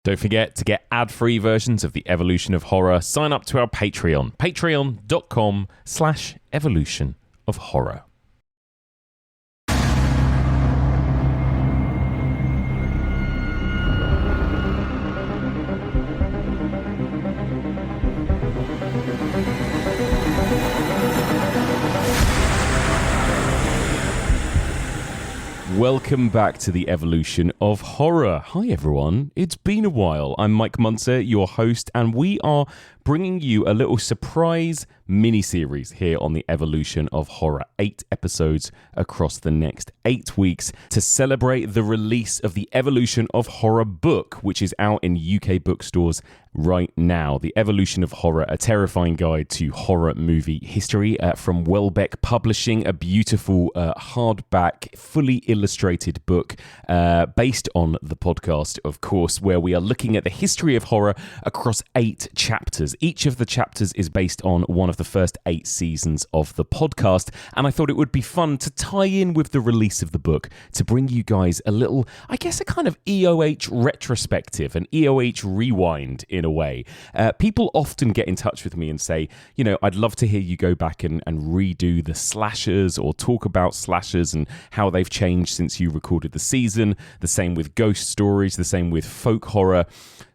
Don't forget to get ad-free versions of The Evolution of Horror. Sign up to our Patreon, patreon.com/evolution of horror. Welcome back to The Evolution of Horror. Hi everyone, it's been a while. I'm Mike Munter, your host, and we are bringing you a little surprise mini-series here on The Evolution of Horror. 8 episodes across the next 8 weeks to celebrate the release of the Evolution of Horror book, which is out in UK bookstores right now. The Evolution of Horror, a terrifying guide to horror movie history from Welbeck Publishing, a beautiful hardback, fully illustrated book based on the podcast, of course, where we are looking at the history of horror across 8 chapters. Each of the chapters is based on one of the first 8 seasons of the podcast, and I thought it would be fun to tie in with the release of the book to bring you guys a little, I guess, a kind of EOH retrospective, an EOH rewind in a way. People often get in touch with me and say, you know, I'd love to hear you go back and redo the slashers or talk about slashers and how they've changed since you recorded the season. The same with ghost stories, the same with folk horror.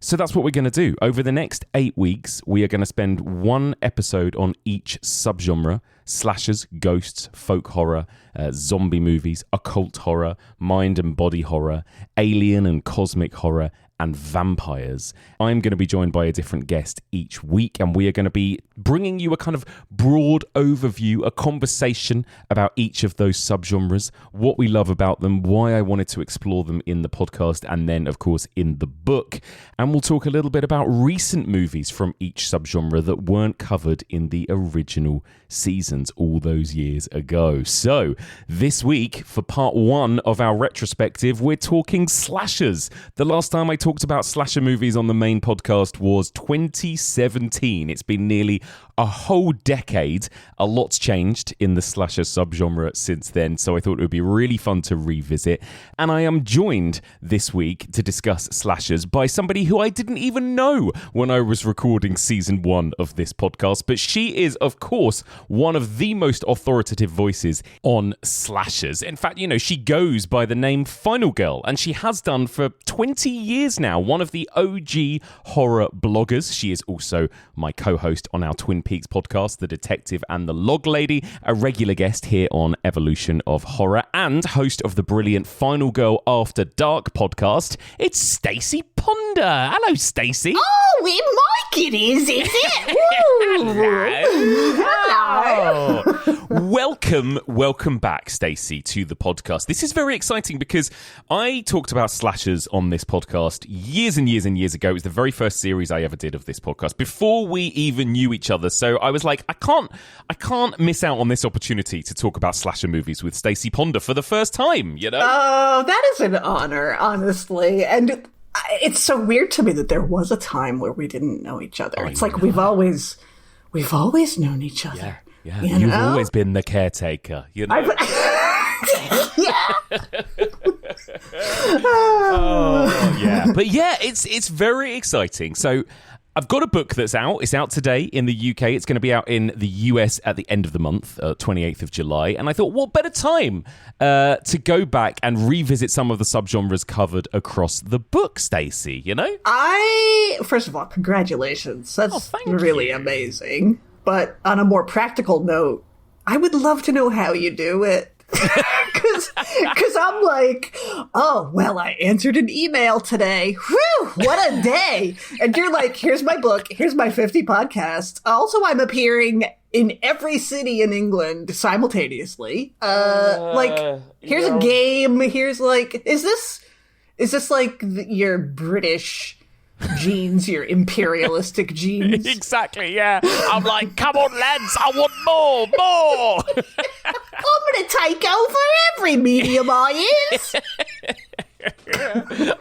So that's what we're going to do. Over the next 8 weeks, we are going to spend one episode on each subgenre: slashers, ghosts, folk horror, zombie movies, occult horror, mind and body horror, alien and cosmic horror, and vampires. I'm going to be joined by a different guest each week, and we are going to be bringing you a kind of broad overview, a conversation about each of those subgenres, what we love about them, why I wanted to explore them in the podcast, and then, of course, in the book. And we'll talk a little bit about recent movies from each subgenre that weren't covered in the original seasons all those years ago. So, this week, for part 1 of our retrospective, we're talking slashers. The last time I talked about slasher movies on the main podcast was 2017. It's been nearly a whole decade. A lot's changed in the slasher subgenre since then, so I thought it would be really fun to revisit. And I am joined this week to discuss slashers by somebody who I didn't even know when I was recording season 1 of this podcast, but she is, of course, one of the most authoritative voices on slashers. In fact, you know, she goes by the name Final Girl, and she has done for 20 years now, one of the OG horror bloggers. She is also my co-host on our Twin Peaks podcast, The Detective and the Log Lady, a regular guest here on Evolution of Horror, and host of the brilliant Final Girl After Dark podcast. It's Stacie Ponder. Hello, Stacie. Oh, Mike, it is it? Hello. Welcome back, Stacie, to the podcast. This is very exciting because I talked about slashers on this podcast years and years and years ago. It was the very first series I ever did of this podcast, before we even knew each other. So I was like, I can't miss out on this opportunity to talk about slasher movies with Stacie Ponder for the first time, you know? Oh, that is an honor, honestly. And it's so weird to me that there was a time where we didn't know each other. It's like we've always known each other. Yeah. You've always been the caretaker, you know? Yeah. Oh, yeah. But yeah, it's very exciting. So I've got a book that's out. It's out today in the UK. It's going to be out in the US at the end of the month, 28th of July. And I thought, what better time to go back and revisit some of the subgenres covered across the book, Stacie, you know? First of all, congratulations. That's thank really you. Amazing. But on a more practical note, I would love to know how you do it. Because I'm like, oh, well, I answered an email today. Whew, what a day. And you're like, here's my book. Here's my 50 podcasts. Also, I'm appearing in every city in England simultaneously. Here's a game. Here's like, is this like your British genes, your imperialistic genes? Exactly, yeah. I'm like, come on, lads, I want more. I'm going to take over every medium I is.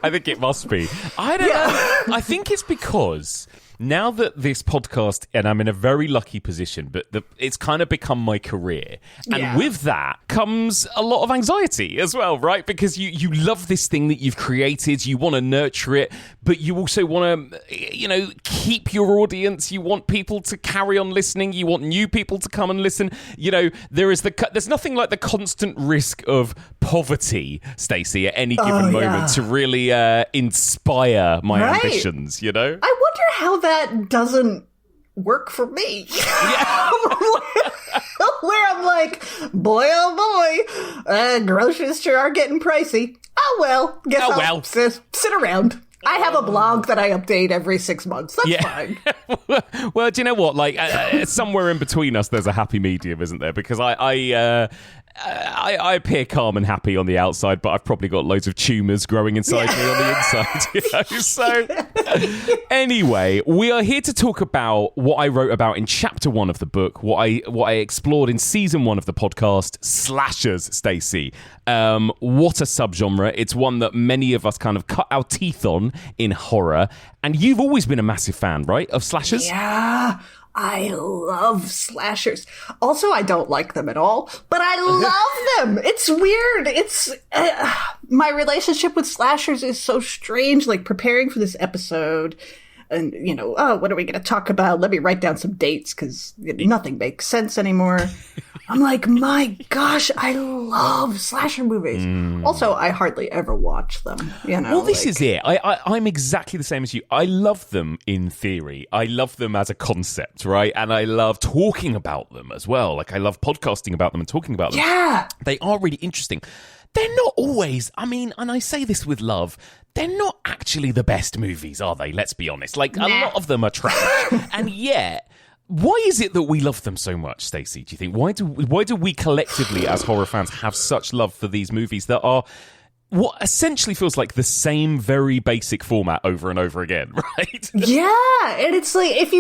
I think it must be. I don't know. I think it's because now that this podcast, and I'm in a very lucky position, but it's kind of become my career. And with that comes a lot of anxiety as well, right? Because you love this thing that you've created, you want to nurture it, but you also want to, keep your audience. You want people to carry on listening. You want new people to come and listen. There's nothing like the constant risk of poverty, Stacie, at any given moment to really inspire my ambitions, I wonder how that doesn't work for me. Yeah. Where I'm like, boy, oh boy, groceries sure are getting pricey. Oh well, I'll sit around. I have a blog that I update every 6 months. That's fine. Well, do you know what? Like, somewhere in between us, there's a happy medium, isn't there? Because I appear calm and happy on the outside, but I've probably got loads of tumours growing inside me on the inside. So, anyway, we are here to talk about what I wrote about in chapter 1 of the book, what I explored in season 1 of the podcast, slashers, Stacie. What a subgenre. It's one that many of us kind of cut our teeth on in horror. And you've always been a massive fan, right, of slashers? Yeah. I love slashers. Also, I don't like them at all, but I love them. It's weird. It's my relationship with slashers is so strange. Like preparing for this episode and, what are we going to talk about? Let me write down some dates because nothing makes sense anymore. I'm like, my gosh, I love slasher movies. Also, I hardly ever watch them, Well, this is it. I'm exactly the same as you. I love them in theory. I love them as a concept, right? And I love talking about them as well. Like, I love podcasting about them and talking about them. Yeah. They are really interesting. They're not always, and I say this with love, they're not actually the best movies, are they? Let's be honest. Like, a lot of them are trash. And yet, why is it that we love them so much, Stacie, do you think? Why do we collectively, as horror fans, have such love for these movies that are what essentially feels like the same very basic format over and over again, right? Yeah, and it's like, if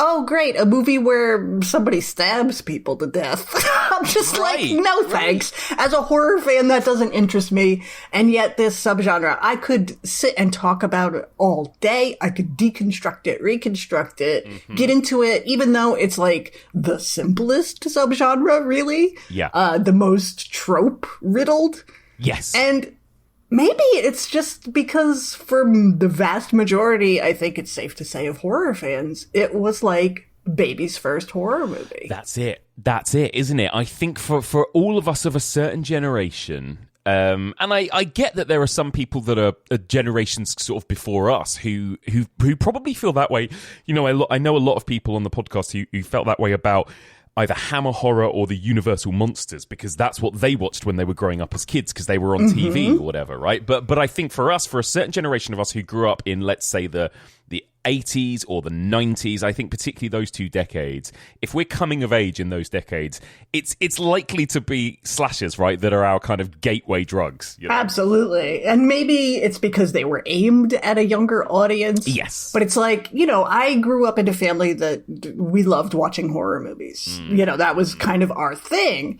oh, great, a movie where somebody stabs people to death. I'm just no thanks. As a horror fan, that doesn't interest me. And yet this subgenre, I could sit and talk about it all day. I could deconstruct it, reconstruct it, get into it, even though it's like the simplest subgenre, really. Yeah. The most trope-riddled. Yes. And maybe it's just because for the vast majority, I think it's safe to say, of horror fans, it was like baby's first horror movie. That's it, isn't it? I think for all of us of a certain generation, and I get that there are some people that are generations sort of before us who probably feel that way. I know a lot of people on the podcast who felt that way about either Hammer Horror or the Universal Monsters, because that's what they watched when they were growing up as kids, because they were on TV or whatever, right? But I think for us, for a certain generation of us who grew up in, let's say, the 80s or the 90s, I think particularly those 2 decades, if we're coming of age in those decades, it's likely to be slashers, right, that are our kind of gateway drugs. Absolutely. And maybe it's because they were aimed at a younger audience. Yes. But it's like, I grew up in a family that we loved watching horror movies. That was kind of our thing.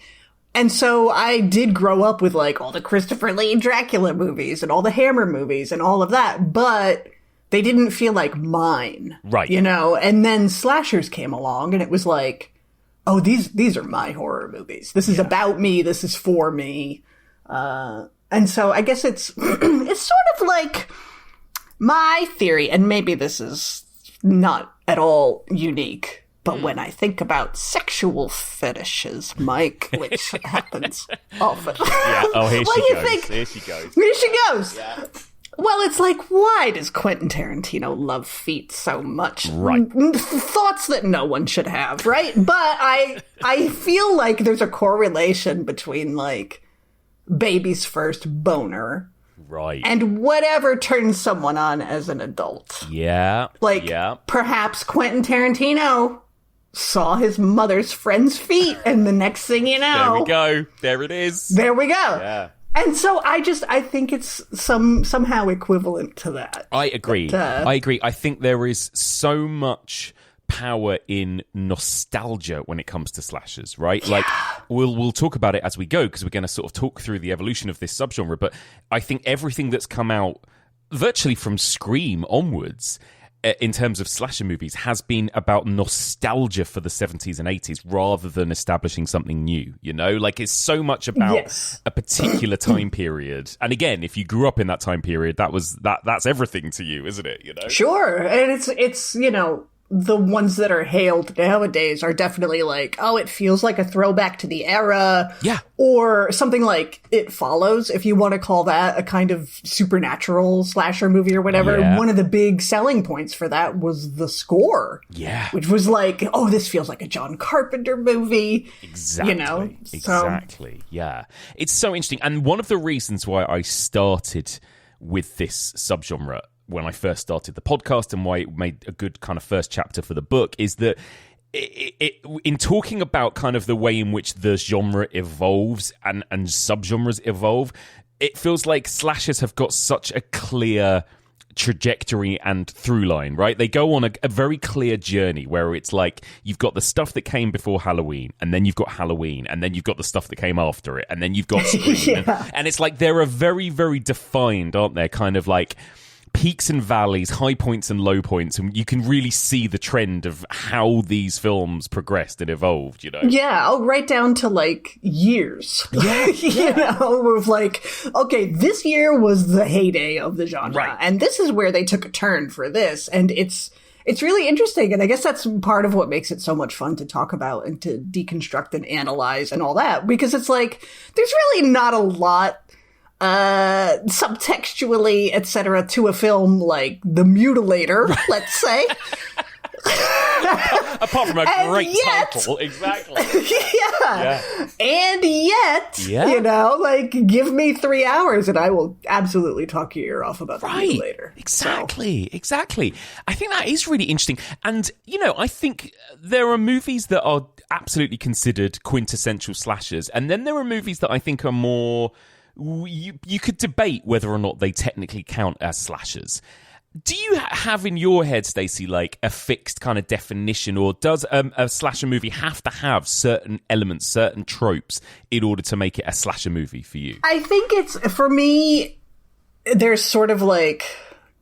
And so I did grow up with like all the Christopher Lee Dracula movies and all the Hammer movies and all of that, but they didn't feel like mine. Right. And then slashers came along and it was like, oh, these are my horror movies. This is about me. This is for me. And so I guess it's sort of like my theory, and maybe this is not at all unique, but when I think about sexual fetishes, Mike, which happens often. Yeah. Oh, here she goes. Here she goes. Yeah. Well, it's like, why does Quentin Tarantino love feet so much? Right. Thoughts that no one should have, right? But I feel like there's a correlation between, like, baby's first boner. Right. And whatever turns someone on as an adult. Yeah. Perhaps Quentin Tarantino saw his mother's friend's feet, and the next thing you know... There we go. There it is. There we go. Yeah. And so I think it's somehow equivalent to that. I agree. I think there is so much power in nostalgia when it comes to slashers, right? Yeah. Like we'll talk about it as we go, because we're going to sort of talk through the evolution of this subgenre. But I think everything that's come out virtually from Scream onwards in terms of slasher movies, has been about nostalgia for the 70s and 80s rather than establishing something new, you know? Like, it's so much about a particular time period. And again, if you grew up in that time period, that's everything to you, isn't it, you know? Sure. And it's you know, the ones that are hailed nowadays are definitely like, oh, it feels like a throwback to the era. Yeah. Or something like It Follows, if you want to call that a kind of supernatural slasher movie or whatever. Yeah. One of the big selling points for that was the score. Yeah. Which was like, oh, this feels like a John Carpenter movie. Exactly. You know? Exactly. Yeah. It's so interesting. And one of the reasons why I started with this subgenre when I first started the podcast, and why it made a good kind of first chapter for the book, is that in talking about kind of the way in which the genre evolves and subgenres evolve, it feels like slashers have got such a clear trajectory and through line, right? They go on a very clear journey where it's like you've got the stuff that came before Halloween, and then you've got Halloween, and then you've got the stuff that came after it, and then you've got Scream. And it's like they're very, very defined, aren't they? Kind of like peaks and valleys, high points and low points, and you can really see the trend of how these films progressed and evolved, you know? Yeah, right down to like years. Yeah. You know, of like, okay, this year was the heyday of the genre, Right. and this is where they took a turn for this, and it's really interesting, and I guess that's part of what makes it so much fun to talk about and to deconstruct and analyze and all that, because it's like, there's really not a lot subtextually, etc., to a film like The Mutilator, let's say. Apart from a great title, exactly. Yeah. And yet, you know, like, give me 3 hours and I will absolutely talk your ear off about The Mutilator. Exactly. I think that is really interesting. And, you know, I think there are movies that are absolutely considered quintessential slashers, and then there are movies that I think are more... You could debate whether or not they technically count as slashers. Do you have in your head, Stacie, like a fixed kind of definition, or does a slasher movie have to have certain elements, certain tropes in order to make it a slasher movie for you? I think it's, for me, there's sort of like,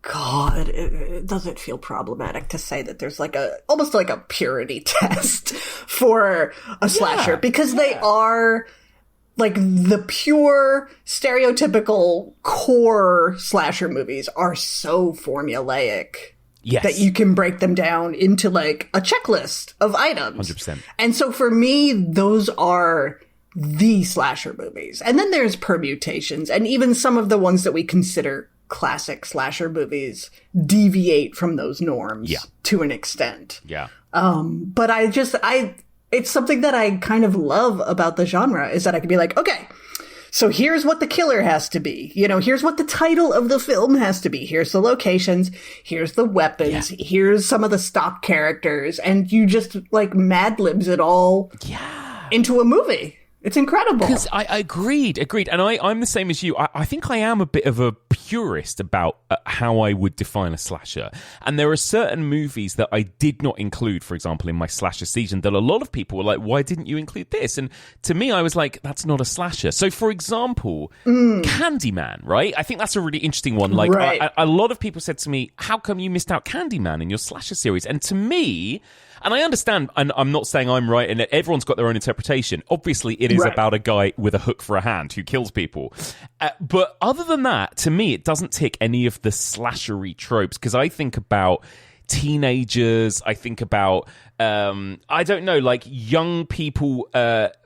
God, it doesn't feel problematic to say that there's like almost like a purity test for a slasher, because they are... like, the pure, stereotypical core slasher movies are so formulaic that you can break them down into, like, a checklist of items. 100%. And so for me, those are the slasher movies. And then there's permutations, and even some of the ones that we consider classic slasher movies deviate from those norms to an extent. Yeah. But it's something that I kind of love about the genre, is that I can be like, okay, so here's what the killer has to be. You know, here's what the title of the film has to be. Here's the locations. Here's the weapons. Here's some of the stock characters. And you just, like, Mad Libs it all into a movie. It's incredible. Because I agreed. And I'm the same as you. I think I am a bit of a purist about how I would define a slasher. And there are certain movies that I did not include, for example, in my slasher season, that a lot of people were like, why didn't you include this? And to me, I was like, that's not a slasher. So, for example, Candyman, right? I think that's a really interesting one. Like, a lot of people said to me, how come you missed out Candyman in your slasher series? And to me... and I understand, and I'm not saying I'm right, and everyone's got their own interpretation. Obviously, it is about a guy with a hook for a hand who kills people. But other than that, to me, it doesn't tick any of the slashery tropes, because I think about teenagers, I think about, I don't know, like young people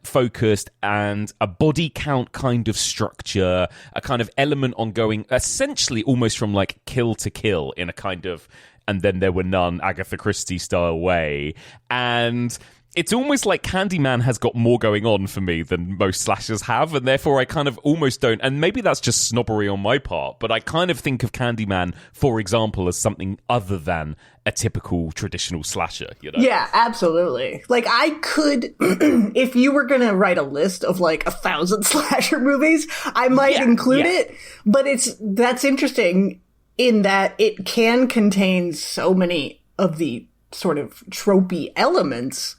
focused, and a body count kind of structure, a kind of element on going essentially almost from like kill to kill in a kind of... and then there were none, Agatha Christie style way. And it's almost like Candyman has got more going on for me than most slashers have, and therefore I kind of almost don't, and maybe that's just snobbery on my part, but I kind of think of Candyman, for example, as something other than a typical traditional slasher, you know? Yeah, absolutely. Like, I could, if you were gonna write a list of like 1,000 slasher movies, I might include it, but that's interesting in that it can contain so many of the sort of tropey elements,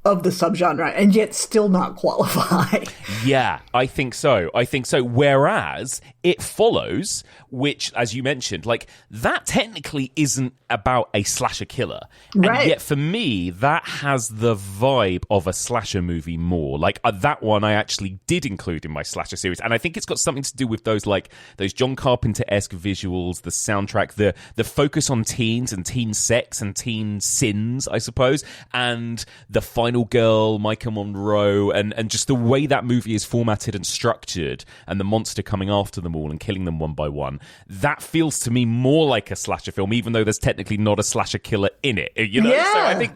of the subgenre and yet still not qualify. Yeah, I think so. Whereas it follows, which, as you mentioned, like that technically isn't about a slasher killer. Right. And yet for me, that has the vibe of a slasher movie more. Like that one I actually did include in my slasher series. And I think it's got something to do with those John Carpenter-esque visuals, the soundtrack, the focus on teens and teen sex and teen sins, I suppose, and the final girl, Micah Monroe, and just the way that movie is formatted and structured, and the monster coming after them all and killing them one by one. That feels to me more like a slasher film, even though there's technically not a slasher killer in it, you know? Yeah. So I think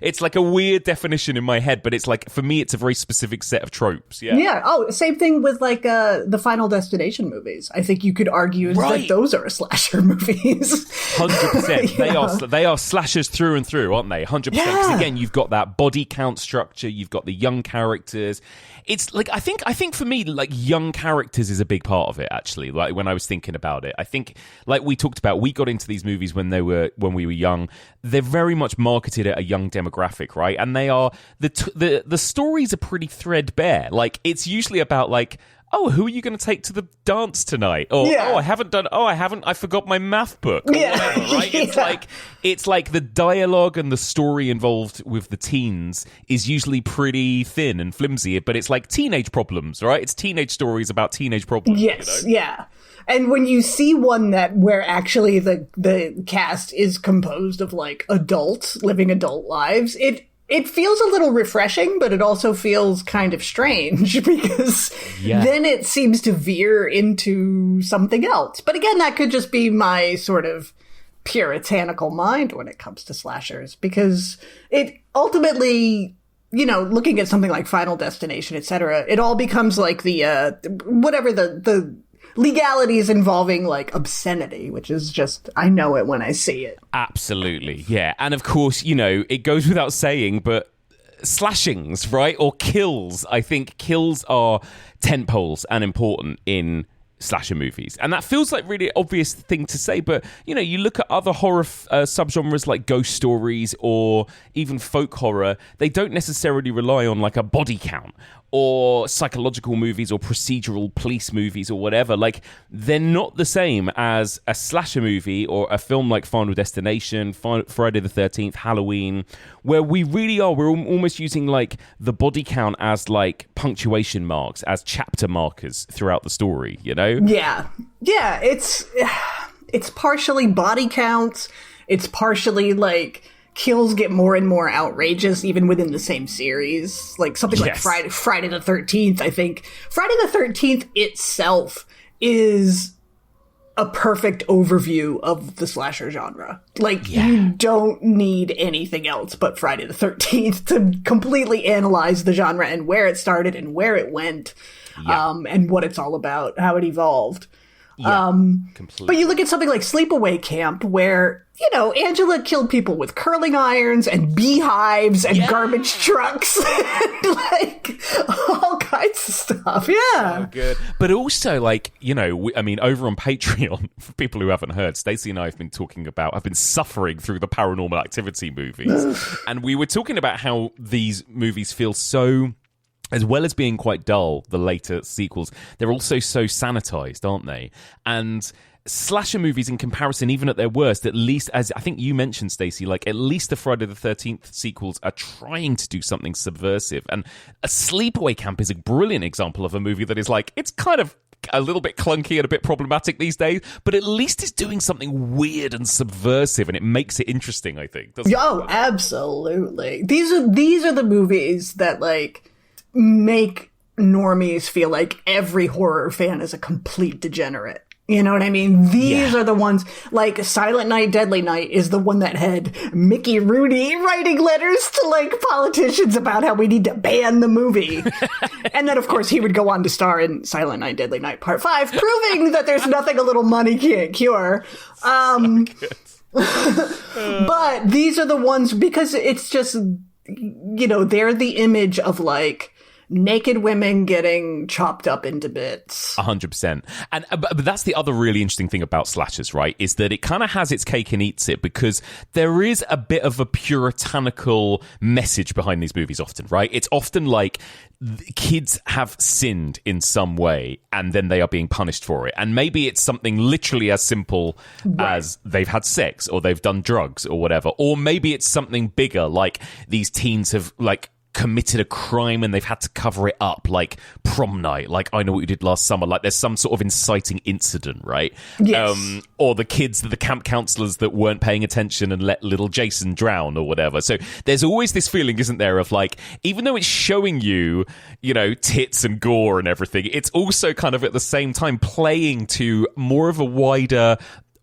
it's like a weird definition in my head, but it's like, for me, it's a very specific set of tropes. Yeah. Yeah. Oh, same thing with like the Final Destination movies. I think you could argue that those are slasher movies. 100%. Yeah. They are slashers through and through, aren't they? 100%. Yeah. Because again, you've got that body count structure, you've got the young characters. It's like, I think for me, like, young characters is a big part of it, actually. Like, when I was thinking about it, I think, like we talked about, we got into these movies when we were young. They're very much marketed at a young demographic, right? And they are, the stories are pretty threadbare. Like, it's usually about, like, oh, who are you going to take to the dance tonight? Or, I forgot my math book. Or whatever, right? Yeah. It's like the dialogue and the story involved with the teens is usually pretty thin and flimsy, but it's like teenage problems, right? It's teenage stories about teenage problems. Yes, you know? yeah. And when you see one where actually the cast is composed of like adults living adult lives, it feels a little refreshing, but it also feels kind of strange because then it seems to veer into something else. But again, that could just be my sort of puritanical mind when it comes to slashers, because it ultimately, you know, looking at something like Final Destination, etc., it all becomes like the legalities involving like obscenity, which is just, I know it when I see it. Absolutely, yeah. And of course, you know, it goes without saying, but slashings, right? Or kills. I think kills are tentpoles and important in slasher movies. And that feels like really obvious thing to say, but, you know, you look at other horror subgenres like ghost stories or even folk horror, they don't necessarily rely on like a body count, or psychological movies or procedural police movies or whatever. Like, they're not the same as a slasher movie or a film like Final Destination, Friday the 13th, Halloween, where we're almost using like the body count as like punctuation marks, as chapter markers throughout the story, you know? Yeah. Yeah, it's partially body counts, it's partially like kills get more and more outrageous even within the same series. Like something like Friday the 13th, I think. Friday the 13th itself is a perfect overview of the slasher genre. Like, you don't need anything else but Friday the 13th to completely analyze the genre and where it started and where it went, and what it's all about, how it evolved. Completely. But you look at something like Sleepaway Camp, where, you know, Angela killed people with curling irons and beehives and garbage trucks and like all kinds of stuff. Yeah. So good. But also, like, you know, over on Patreon, for people who haven't heard, Stacie and I have been suffering through the Paranormal Activity movies. And we were talking about how these movies feel so, as well as being quite dull, the later sequels, they're also so sanitized, aren't they? And slasher movies, in comparison, even at their worst, at least, as I think you mentioned, Stacie, like, at least the Friday the 13th sequels are trying to do something subversive. And a Sleepaway Camp is a brilliant example of a movie that is like, it's kind of a little bit clunky and a bit problematic these days, but at least it's doing something weird and subversive, and it makes it interesting, I think. Oh, absolutely. These are the movies that, like, make normies feel like every horror fan is a complete degenerate. You know what I mean? These are the ones, like Silent Night, Deadly Night is the one that had Mickey Rooney writing letters to like politicians about how we need to ban the movie. And then, of course, he would go on to star in Silent Night, Deadly Night Part 5, proving that there's nothing a little money can't cure. But these are the ones, because it's just, you know, they're the image of like naked women getting chopped up into bits. 100%. And but that's the other really interesting thing about slashers, right? Is that it kind of has its cake and eats it, because there is a bit of a puritanical message behind these movies often, right? It's often like kids have sinned in some way and then they are being punished for it. And maybe it's something literally as simple as they've had sex or they've done drugs or whatever. Or maybe it's something bigger, like these teens have like committed a crime and they've had to cover it up, like prom night, like I Know What You Did Last Summer, like there's some sort of inciting incident, right? Yes. Or the kids, the camp counselors that weren't paying attention and let little Jason drown or whatever. So there's always this feeling, isn't there, of like, even though it's showing you, you know, tits and gore and everything, it's also kind of at the same time playing to more of a wider,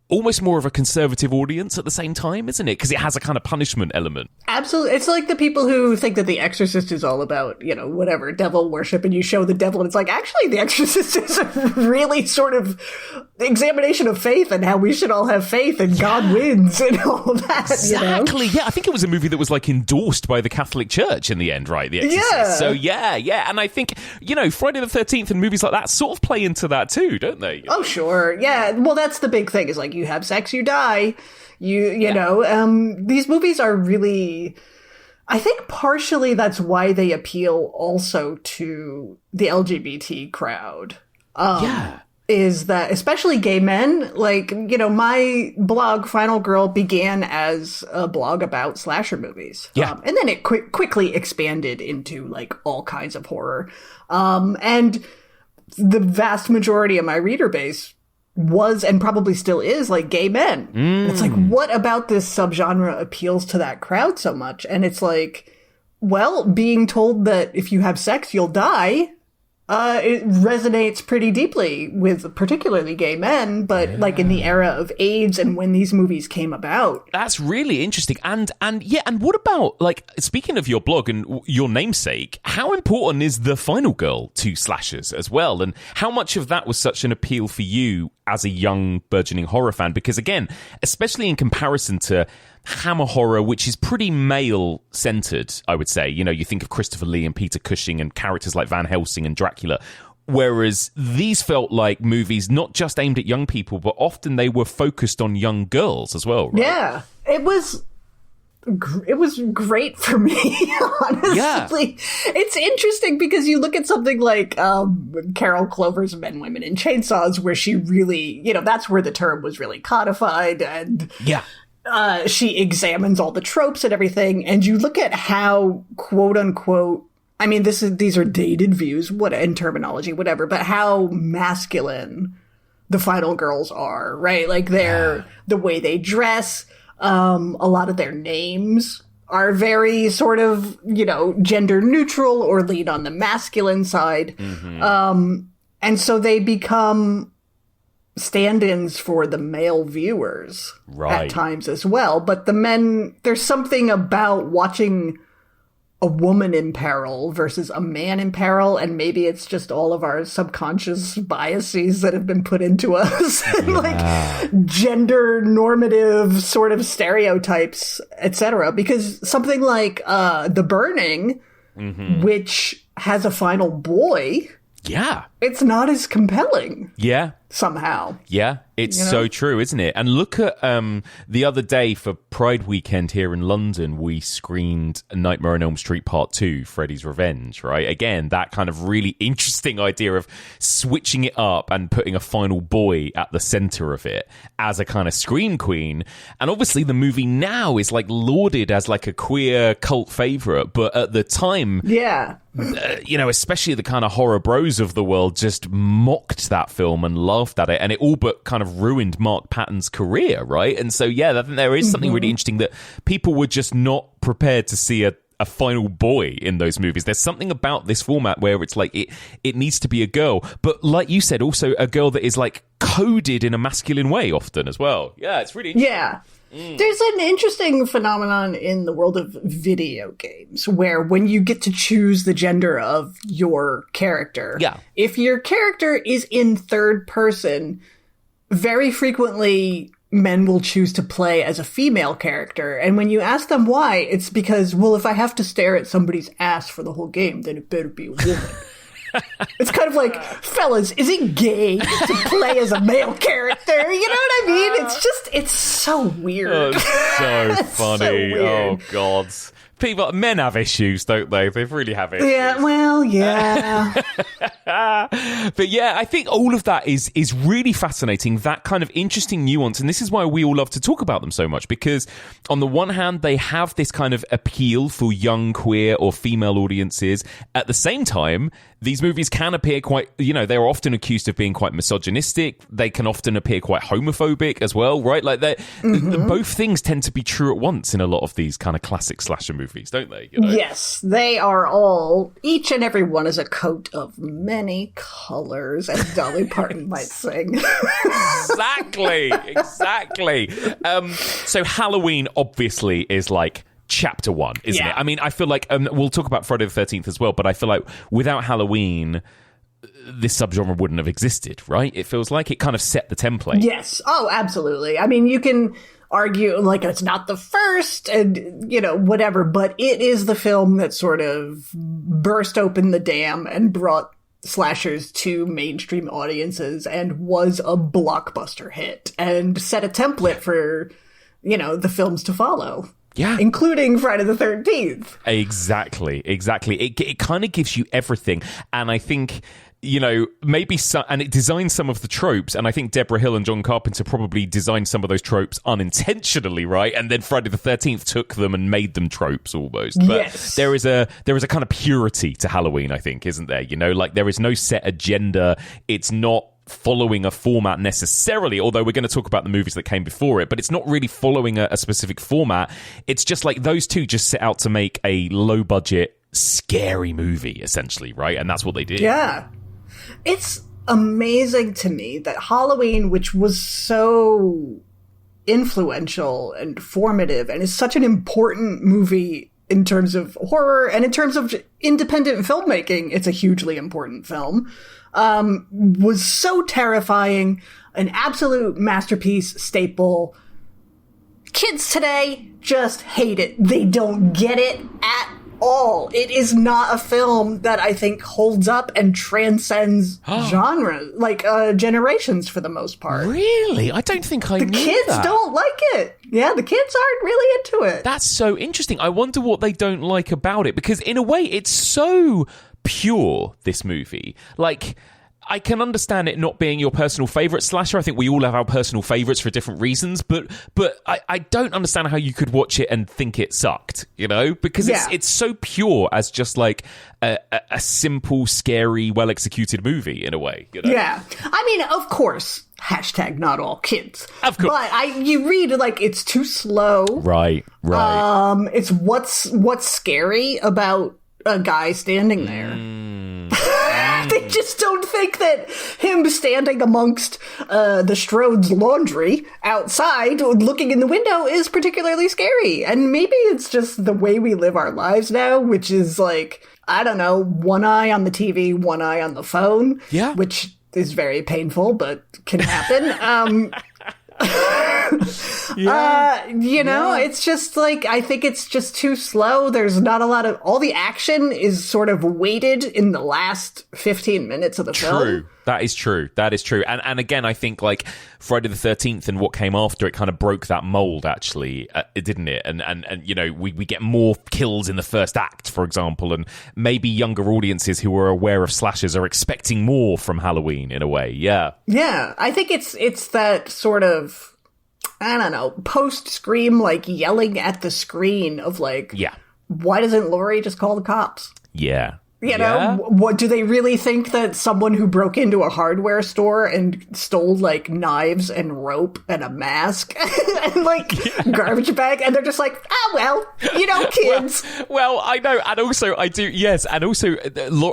almost more of a conservative audience at the same time, isn't it? Because it has a kind of punishment element. Absolutely. It's like the people who think that The Exorcist is all about, you know, whatever, devil worship, and you show the devil, and it's like, actually, The Exorcist is a really sort of examination of faith and how we should all have faith and God wins and all that. Exactly. You know? Yeah, I think it was a movie that was like endorsed by the Catholic Church in the end, right? The Exorcist. Yeah. So yeah. And I think, you know, Friday the 13th and movies like that sort of play into that too, don't they? Oh, sure. Yeah. Well, that's the big thing, is like, you have sex, you die. You know, these movies are really, I think partially that's why they appeal also to the LGBT crowd. Is that, especially gay men, like, you know, my blog, Final Girl, began as a blog about slasher movies. Yeah. And then it quickly expanded into, like, all kinds of horror. And the vast majority of my reader base was, and probably still is, like, gay men. It's like, what about this subgenre appeals to that crowd so much? And it's like, well, being told that if you have sex, you'll die, it resonates pretty deeply with particularly gay men, but like in the era of AIDS and when these movies came about. That's really interesting. And what about, like, speaking of your blog and your namesake, how important is The Final Girl to slashers as well? And how much of that was such an appeal for you as a young burgeoning horror fan? Because again, especially in comparison to Hammer horror, which is pretty male-centered, I would say. You know, you think of Christopher Lee and Peter Cushing and characters like Van Helsing and Dracula, whereas these felt like movies not just aimed at young people, but often they were focused on young girls as well, right? Yeah, it was great for me, honestly. Yeah. It's interesting because you look at something like Carol Clover's Men, Women, and Chainsaws, where she really, you know, that's where the term was really codified, and she examines all the tropes and everything, and you look at how, quote unquote, I mean, these are dated views, and terminology, whatever, but how masculine the final girls are, right? Like the way they dress, a lot of their names are very sort of, you know, gender neutral or lean on the masculine side. And so they become stand-ins for the male viewers at times as well. But the men, there's something about watching a woman in peril versus a man in peril, and maybe it's just all of our subconscious biases that have been put into us, like gender normative sort of stereotypes, etc. Because something like The Burning, which has a final boy, it's not as compelling. Somehow. It's so true, isn't it? And look at the other day for Pride weekend here in London, we screened Nightmare on Elm Street Part 2, Freddy's Revenge, right? Again, that kind of really interesting idea of switching it up and putting a final boy at the center of it as a kind of scream queen. And obviously the movie now is like lauded as like a queer cult favorite, but at the time, you know, especially the kind of horror bros of the world just mocked that film and laughed at it, and it all but kind of ruined Mark Patton's career, right? And so, I think there is something really interesting that people were just not prepared to see a final boy in those movies. There's something about this format where it's like it needs to be a girl, but like you said, also a girl that is like coded in a masculine way often as well. Yeah, it's really interesting. There's an interesting phenomenon in the world of video games where when you get to choose the gender of your character, if your character is in third person, very frequently men will choose to play as a female character. And when you ask them why, it's because, well, if I have to stare at somebody's ass for the whole game, then it better be a woman. It's kind of like, fellas, is it gay to play as a male character? You know what I mean? It's so weird. Oh, it's so funny. So weird. Oh, God. Men have issues, don't they? They really have issues. Yeah, well, yeah. But yeah, I think all of that is really fascinating, that kind of interesting nuance. And this is why we all love to talk about them so much, because on the one hand, they have this kind of appeal for young queer or female audiences. At the same time, these movies can appear quite, they're often accused of being quite misogynistic. They can often appear quite homophobic as well, right? Like both things tend to be true at once in a lot of these kind of classic slasher movies, don't they? Yes, they are all, each and every one is a coat of many colors, as Dolly Parton might sing. Exactly. So Halloween obviously is like chapter one, isn't it? I mean, I feel like we'll talk about Friday the 13th as well, but I feel like without Halloween, this subgenre wouldn't have existed, right? It feels like it kind of set the template. Yes. Oh, absolutely. I mean, you can argue like it's not the first and, whatever, but it is the film that sort of burst open the dam and brought slashers to mainstream audiences and was a blockbuster hit and set a template for, the films to follow. Yeah. Including Friday the 13th. Exactly. It kind of gives you everything. And I think, maybe and it designs some of the tropes. And I think Deborah Hill and John Carpenter probably designed some of those tropes unintentionally, right? And then Friday the 13th took them and made them tropes almost. But yes. there is a kind of purity to Halloween, I think, isn't there? Like there is no set agenda. It's not following a format necessarily, although we're going to talk about the movies that came before it, but it's not really following a specific format. It's just like those two just set out to make a low budget scary movie essentially, right? And that's what they did. Yeah. It's amazing to me that Halloween, which was so influential and formative and is such an important movie in terms of horror and in terms of independent filmmaking, it's a hugely important film, was so terrifying, an absolute masterpiece, staple. Kids today just hate it. They don't get it at all. It is not a film that I think holds up and transcends genres, like generations for the most part. Really? I don't think I knew that. The kids don't like it. Yeah, the kids aren't really into it. That's so interesting. I wonder what they don't like about it, because in a way it's so pure, this movie. Like, I can understand it not being your personal favourite slasher. I think we all have our personal favourites for different reasons, but I don't understand how you could watch it and think it sucked, because it's so pure as just like a simple, scary, well-executed movie in a way. Yeah. I mean, of course, hashtag not all kids. Of course. But you read like it's too slow. Right. It's what's scary about a guy standing there. They just don't think that him standing amongst the Strode's laundry outside looking in the window is particularly scary. And maybe it's just the way we live our lives now, which is like, I don't know, one eye on the TV, one eye on the phone. Yeah. Which is very painful, but can happen. It's just like, I think it's just too slow. There's not a lot of, all the action is sort of weighted in the last 15 minutes of the film. That is true. And again, I think like Friday the 13th and what came after it kind of broke that mold, actually, didn't it? And we get more kills in the first act, for example, and maybe younger audiences who are aware of slashers are expecting more from Halloween in a way. Yeah. Yeah. I think it's that sort of, I don't know, post-Scream, like yelling at the screen of like, why doesn't Laurie just call the cops? Yeah. What do they really think, that someone who broke into a hardware store and stole like knives and rope and a mask and like garbage bag, and they're just like, kids. Well, I know, and also I do, yes, and also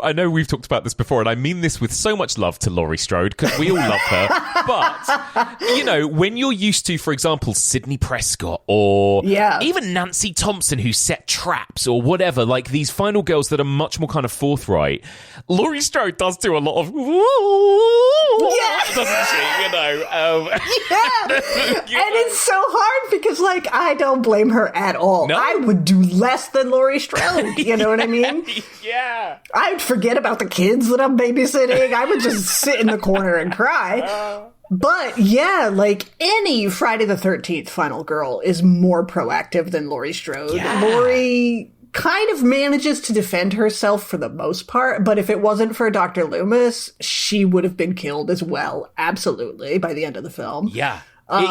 I know we've talked about this before, and I mean this with so much love to Laurie Strode, because we all love her. But when you're used to, for example, Sidney Prescott or even Nancy Thompson, who set traps or whatever, like these final girls that are much more kind of forthright. Laurie Strode does do a lot of doesn't she? You know, and it's so hard because, like, I don't blame her at all. No. I would do less than Laurie Strode. You know what I mean? Yeah. I'd forget about the kids that I'm babysitting. I would just sit in the corner and cry. But yeah, like any Friday the 13th final girl is more proactive than Laurie Strode. Yeah. Laurie kind of manages to defend herself for the most part, but if it wasn't for Dr. Loomis, she would have been killed as well. Absolutely, by the end of the film. Yeah.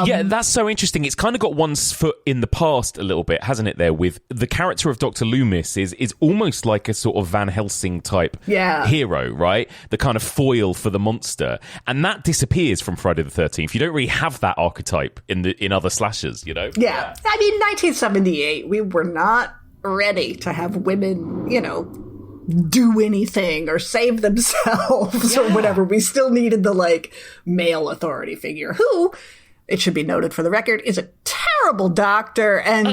Yeah, that's so interesting. It's kind of got one foot in the past a little bit, hasn't it, there, with the character of Dr. Loomis is almost like a sort of Van Helsing type hero, right? The kind of foil for the monster. And that disappears from Friday the 13th. You don't really have that archetype in other slashers, you know? Yeah. I mean, 1978, we were not ready to have women, you know, do anything or save themselves or whatever. We still needed the, like, male authority figure who, it should be noted for the record, is a terrible doctor and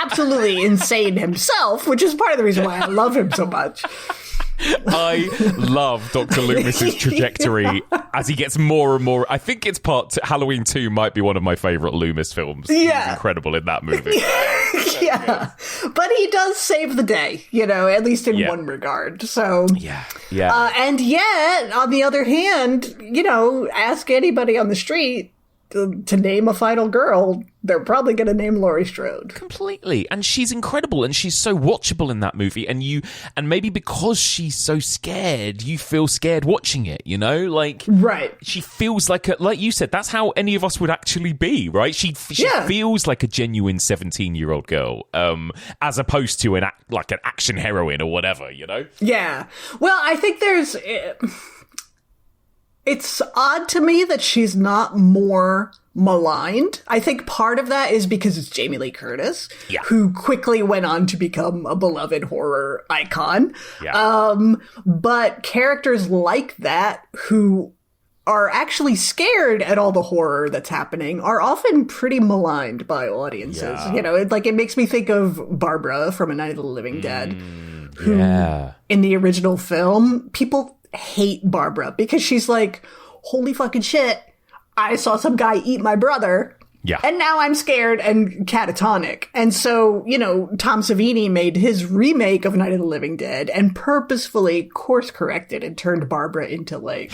absolutely insane himself, which is part of the reason why I love him so much. I love Dr. Loomis's trajectory as he gets more and more. I think it's Halloween 2 might be one of my favorite Loomis films. Yeah. He's incredible in that movie. Yeah. But he does save the day, you know, at least in one regard. So, yeah. And yet, on the other hand, you know, ask anybody on the street to name a final girl, they're probably going to name Laurie Strode. Completely. And she's incredible and she's so watchable in that movie. And maybe because she's so scared, you feel scared watching it, you know? Like, right. She feels like you said, that's how any of us would actually be, right? She feels like a genuine 17-year-old girl, as opposed to an action heroine or whatever, you know? Yeah. Well, I think it's odd to me that she's not more maligned. I think part of that is because it's Jamie Lee Curtis, who quickly went on to become a beloved horror icon. Yeah. But characters like that who are actually scared at all the horror that's happening are often pretty maligned by audiences. Yeah. You know, it makes me think of Barbara from A Night of the Living Dead, who in the original film, people hate Barbara because she's like, holy fucking shit, I saw some guy eat my brother. Yeah. And now I'm scared and catatonic. And so, you know, Tom Savini made his remake of Night of the Living Dead and purposefully course corrected and turned Barbara into, like,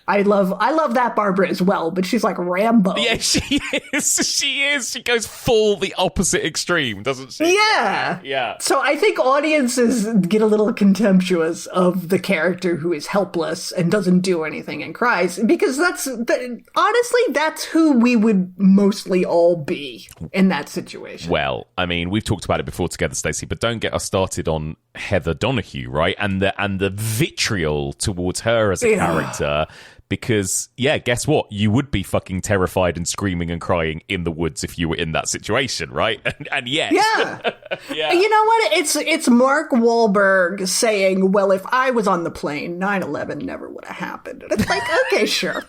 I love that Barbara as well, but she's like Rambo. Yeah, she is. She is. She goes full the opposite extreme, doesn't she? Yeah. Yeah. So I think audiences get a little contemptuous of the character who is helpless and doesn't do anything and cries, because honestly, that's who we would mostly all be in that situation. Well, I mean, we've talked about it before together, Stacey, but don't get us started on Heather Donahue, right? And the vitriol towards her as a character. Because, guess what? You would be fucking terrified and screaming and crying in the woods if you were in that situation, right? And yes. Yeah. Yeah. You know what? It's Mark Wahlberg saying, well, if I was on the plane, 9/11 never would have happened. And it's like, okay, sure.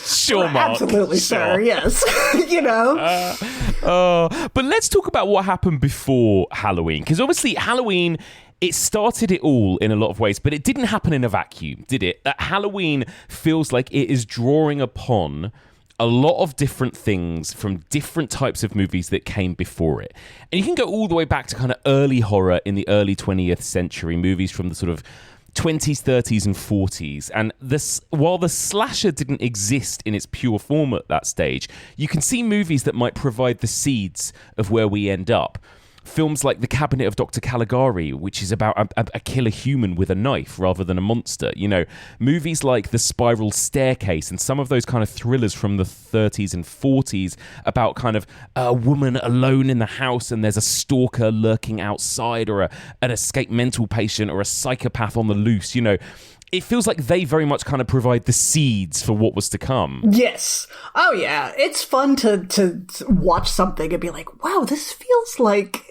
Sure, well, Mark. Absolutely, sir. Yes. You know? But let's talk about what happened before Halloween. Because obviously Halloween, it started it all in a lot of ways, but it didn't happen in a vacuum, did it? That Halloween feels like it is drawing upon a lot of different things from different types of movies that came before it. And you can go all the way back to kind of early horror in the early 20th century, movies from the sort of 20s, 30s, and 40s. And while the slasher didn't exist in its pure form at that stage, you can see movies that might provide the seeds of where we end up. Films like The Cabinet of Dr. Caligari, which is about a killer human with a knife rather than a monster. You know, movies like The Spiral Staircase and some of those kind of thrillers from the 30s and 40s about kind of a woman alone in the house and there's a stalker lurking outside, or an escaped mental patient or a psychopath on the loose, you know. It feels like they very much kind of provide the seeds for what was to come. Yes. Oh, yeah. It's fun to watch something and be like, wow, this feels like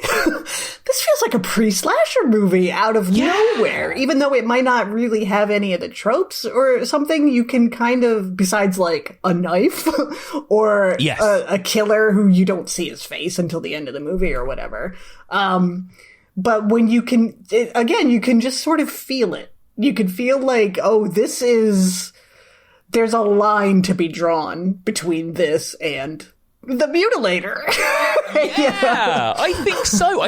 a pre-slasher movie out of nowhere. Even though it might not really have any of the tropes or something, you can kind of, besides like a knife or a killer who you don't see his face until the end of the movie or whatever. But when you can, again, you can just sort of feel it. You can feel like, oh, there's a line to be drawn between this and the Mutilator. Yeah, I think so.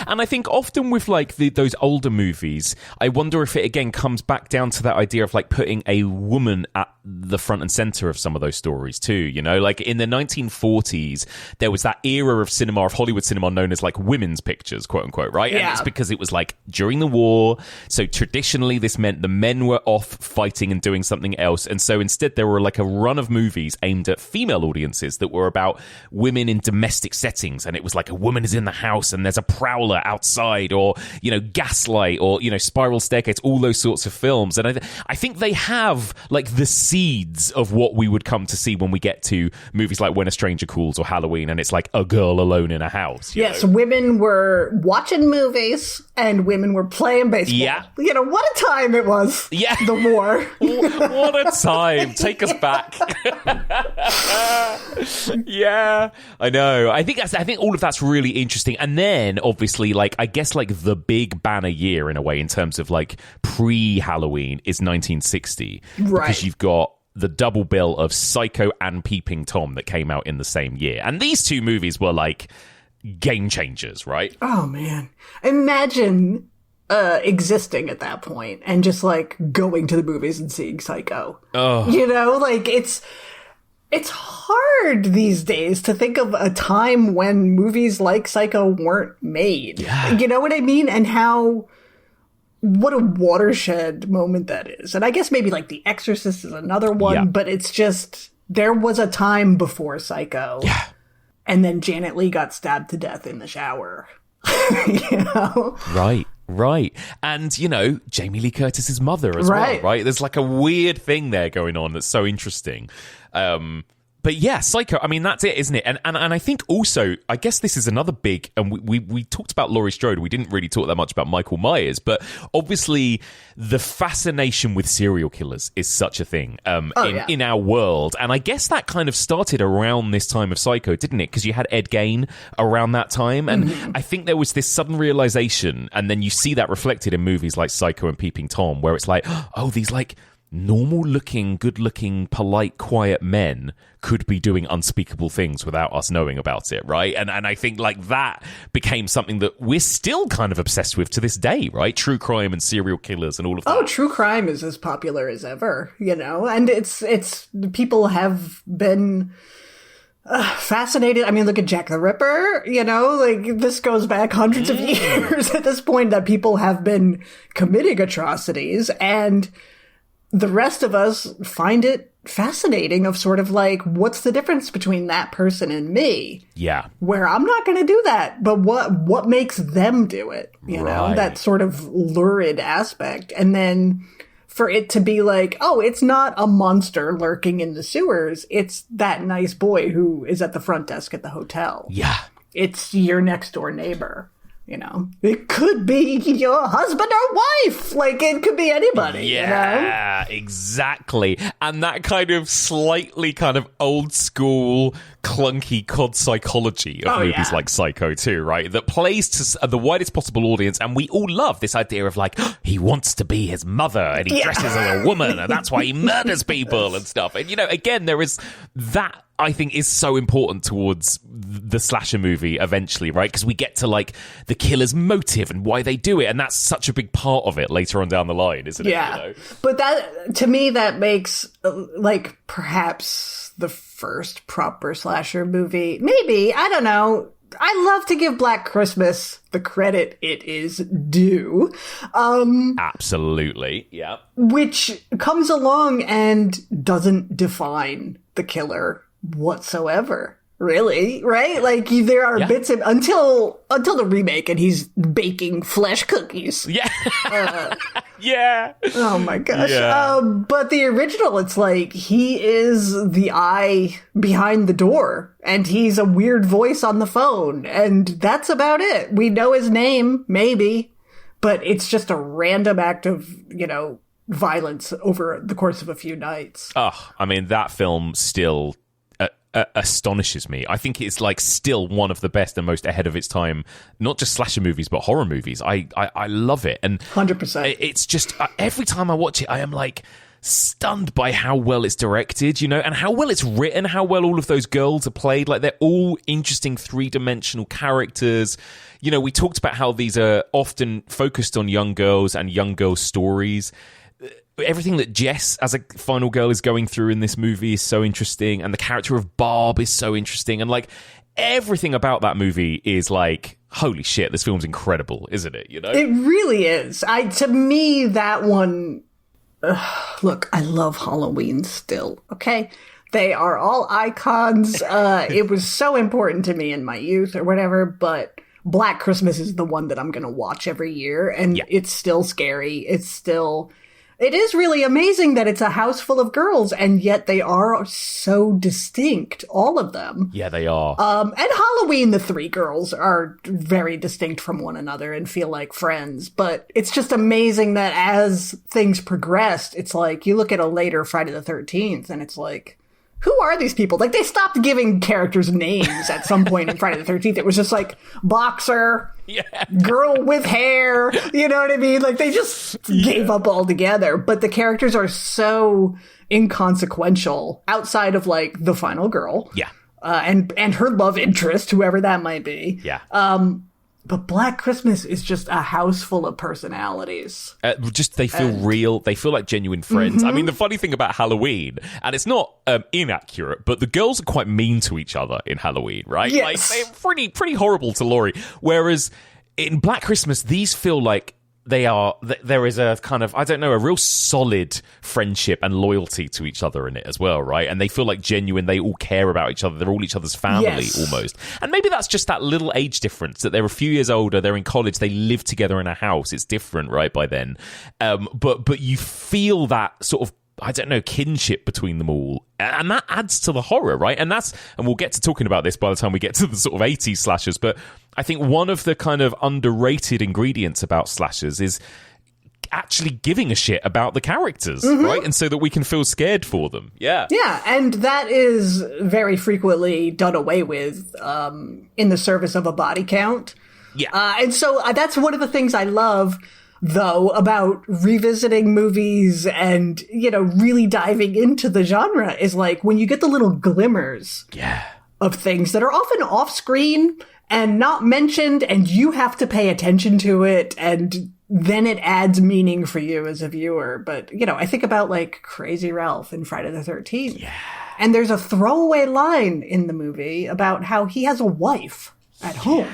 And I think often with like those older movies, I wonder if it again comes back down to that idea of like putting a woman at the front and center of some of those stories too. You know, like in the 1940s, there was that era of cinema, of Hollywood cinema, known as like women's pictures, quote unquote, right? Yeah. And it's because it was like during the war. So traditionally, this meant the men were off fighting and doing something else. And so instead, there were like a run of movies aimed at female audiences that were about women in domestic settings. And it was like a woman is in the house and there's a prowler outside, or, you know, Gaslight, or, you know, Spiral Staircase, all those sorts of films. And I think they have like the seeds of what we would come to see when we get to movies like When a Stranger Calls or Halloween, and it's like a girl alone in a house. Yes, know? Women were watching movies and women were playing baseball. Yeah. You know, what a time it was. Yeah. The war. What a time. Take us back. Yeah, I know. I think all of that's really interesting. And then obviously, like, I guess like the big banner year in a way in terms of like pre-Halloween is 1960. Right. Because you've got the double bill of Psycho and Peeping Tom that came out in the same year. And these two movies were like game changers, right? Oh, man. Imagine existing at that point and just like going to the movies and seeing Psycho. Oh. You know, like it's hard these days to think of a time when movies like Psycho weren't made. Yeah. You know what I mean? And what a watershed moment that is. And I guess maybe like The Exorcist is another one, Yeah. but it's just, there was a time before Psycho. Yeah. And then Janet Leigh got stabbed to death in the shower. You know? Right. And, you know, Jamie Lee Curtis's mother as well, right? There's like a weird thing there going on that's so interesting. But yeah, Psycho, I mean, that's it, isn't it? And I think also, I guess this is another big, and we talked about Laurie Strode, we didn't really talk that much about Michael Myers, but obviously the fascination with serial killers is such a thing in our world. And I guess that kind of started around this time of Psycho, didn't it? Because you had Ed Gein around that time. And I think there was this sudden realization, and then you see that reflected in movies like Psycho and Peeping Tom, where it's like, oh, these like normal-looking, good-looking, polite, quiet men could be doing unspeakable things without us knowing about it, right? And I think like that became something that we're still kind of obsessed with to this day, right? True crime and serial killers and all of that. Oh, true crime is as popular as ever, you know? And it's people have been fascinated. I mean, look at Jack the Ripper, you know? Like, this goes back hundreds of years at this point that people have been committing atrocities, and the rest of us find it fascinating of sort of like, what's the difference between that person and me? Yeah. Where I'm not going to do that, but what makes them do it? You know, that sort of lurid aspect. And then for it to be like, oh, it's not a monster lurking in the sewers. It's that nice boy who is at the front desk at the hotel. Yeah. It's your next door neighbor. You know, it could be your husband or wife. Like, it could be anybody. Yeah, you know? Exactly. And that kind of slightly kind of old school, clunky COD psychology of movies like Psycho 2, right? That plays to the widest possible audience. And we all love this idea of like, he wants to be his mother and he dresses as a woman and that's why he murders people and stuff. And, you know, again, there is that, I think, is so important towards the slasher movie eventually, right? Because we get to like the killer's motive and why they do it, and that's such a big part of it later on down the line, isn't it? Yeah, you know? But that, to me, that makes like perhaps the first proper slasher movie. Maybe, I don't know. I love to give Black Christmas the credit it is due. Absolutely, yeah. Which comes along and doesn't define the killer whatsoever, really, right? Like, there are bits of, until the remake, and he's baking flesh cookies. Yeah. Yeah. Oh my gosh. Yeah. But the original, it's like, he is the eye behind the door, and he's a weird voice on the phone, and that's about it. We know his name, maybe, but it's just a random act of, you know, violence over the course of a few nights. Oh, I mean, that film still astonishes me. I think it's like still one of the best and most ahead of its time, not just slasher movies but horror movies. I love it, and 100%. It's just every time I watch it, I am like stunned by how well it's directed, you know, and how well it's written, how well all of those girls are played. Like, they're all interesting three-dimensional characters. You know, we talked about how these are often focused on young girls and young girls' stories. Everything that Jess as a final girl is going through in this movie is so interesting, and the character of Barb is so interesting, and like everything about that movie is like, holy shit, this film's incredible, isn't it? You know, it really is. To me, that one. Look, I love Halloween still. Okay, they are all icons. It was so important to me in my youth or whatever, but Black Christmas is the one that I'm going to watch every year, and it's still scary. It is really amazing that it's a house full of girls, and yet they are so distinct, all of them. Yeah, they are. And Halloween, the three girls are very distinct from one another and feel like friends. But it's just amazing that as things progressed, it's like, you look at a later Friday the 13th, and it's like, who are these people? Like, they stopped giving characters names at some point in Friday the 13th. It was just like, boxer, girl with hair, you know what I mean? Like, they just gave up altogether. But the characters are so inconsequential outside of, like, the final girl. Yeah. And her love interest, whoever that might be. Yeah. But Black Christmas is just a house full of personalities. They feel real. They feel like genuine friends. I mean, the funny thing about Halloween, and it's not inaccurate, but the girls are quite mean to each other in Halloween, right? Yes. Like, they're pretty horrible to Laurie. Whereas in Black Christmas, these feel like there is a kind of, I don't know, a real solid friendship and loyalty to each other in it as well, right? And they feel like genuine. They all care about each other. They're all each other's family, almost. And maybe that's just that little age difference, that they're a few years older, they're in college, they live together in a house. It's different, right, by then. But you feel that sort of, I don't know, kinship between them all. And that adds to the horror, right? And we'll get to talking about this by the time we get to the sort of 80s slashers, but I think one of the kind of underrated ingredients about slashers is actually giving a shit about the characters, right? And so that we can feel scared for them. Yeah. Yeah, and that is very frequently done away with in the service of a body count. Yeah. And so that's one of the things I love, though, about revisiting movies and, you know, really diving into the genre, is like when you get the little glimmers of things that are often off screen and not mentioned, and you have to pay attention to it, and then it adds meaning for you as a viewer. But, you know, I think about like Crazy Ralph in Friday the 13th. Yeah. And there's a throwaway line in the movie about how he has a wife at home.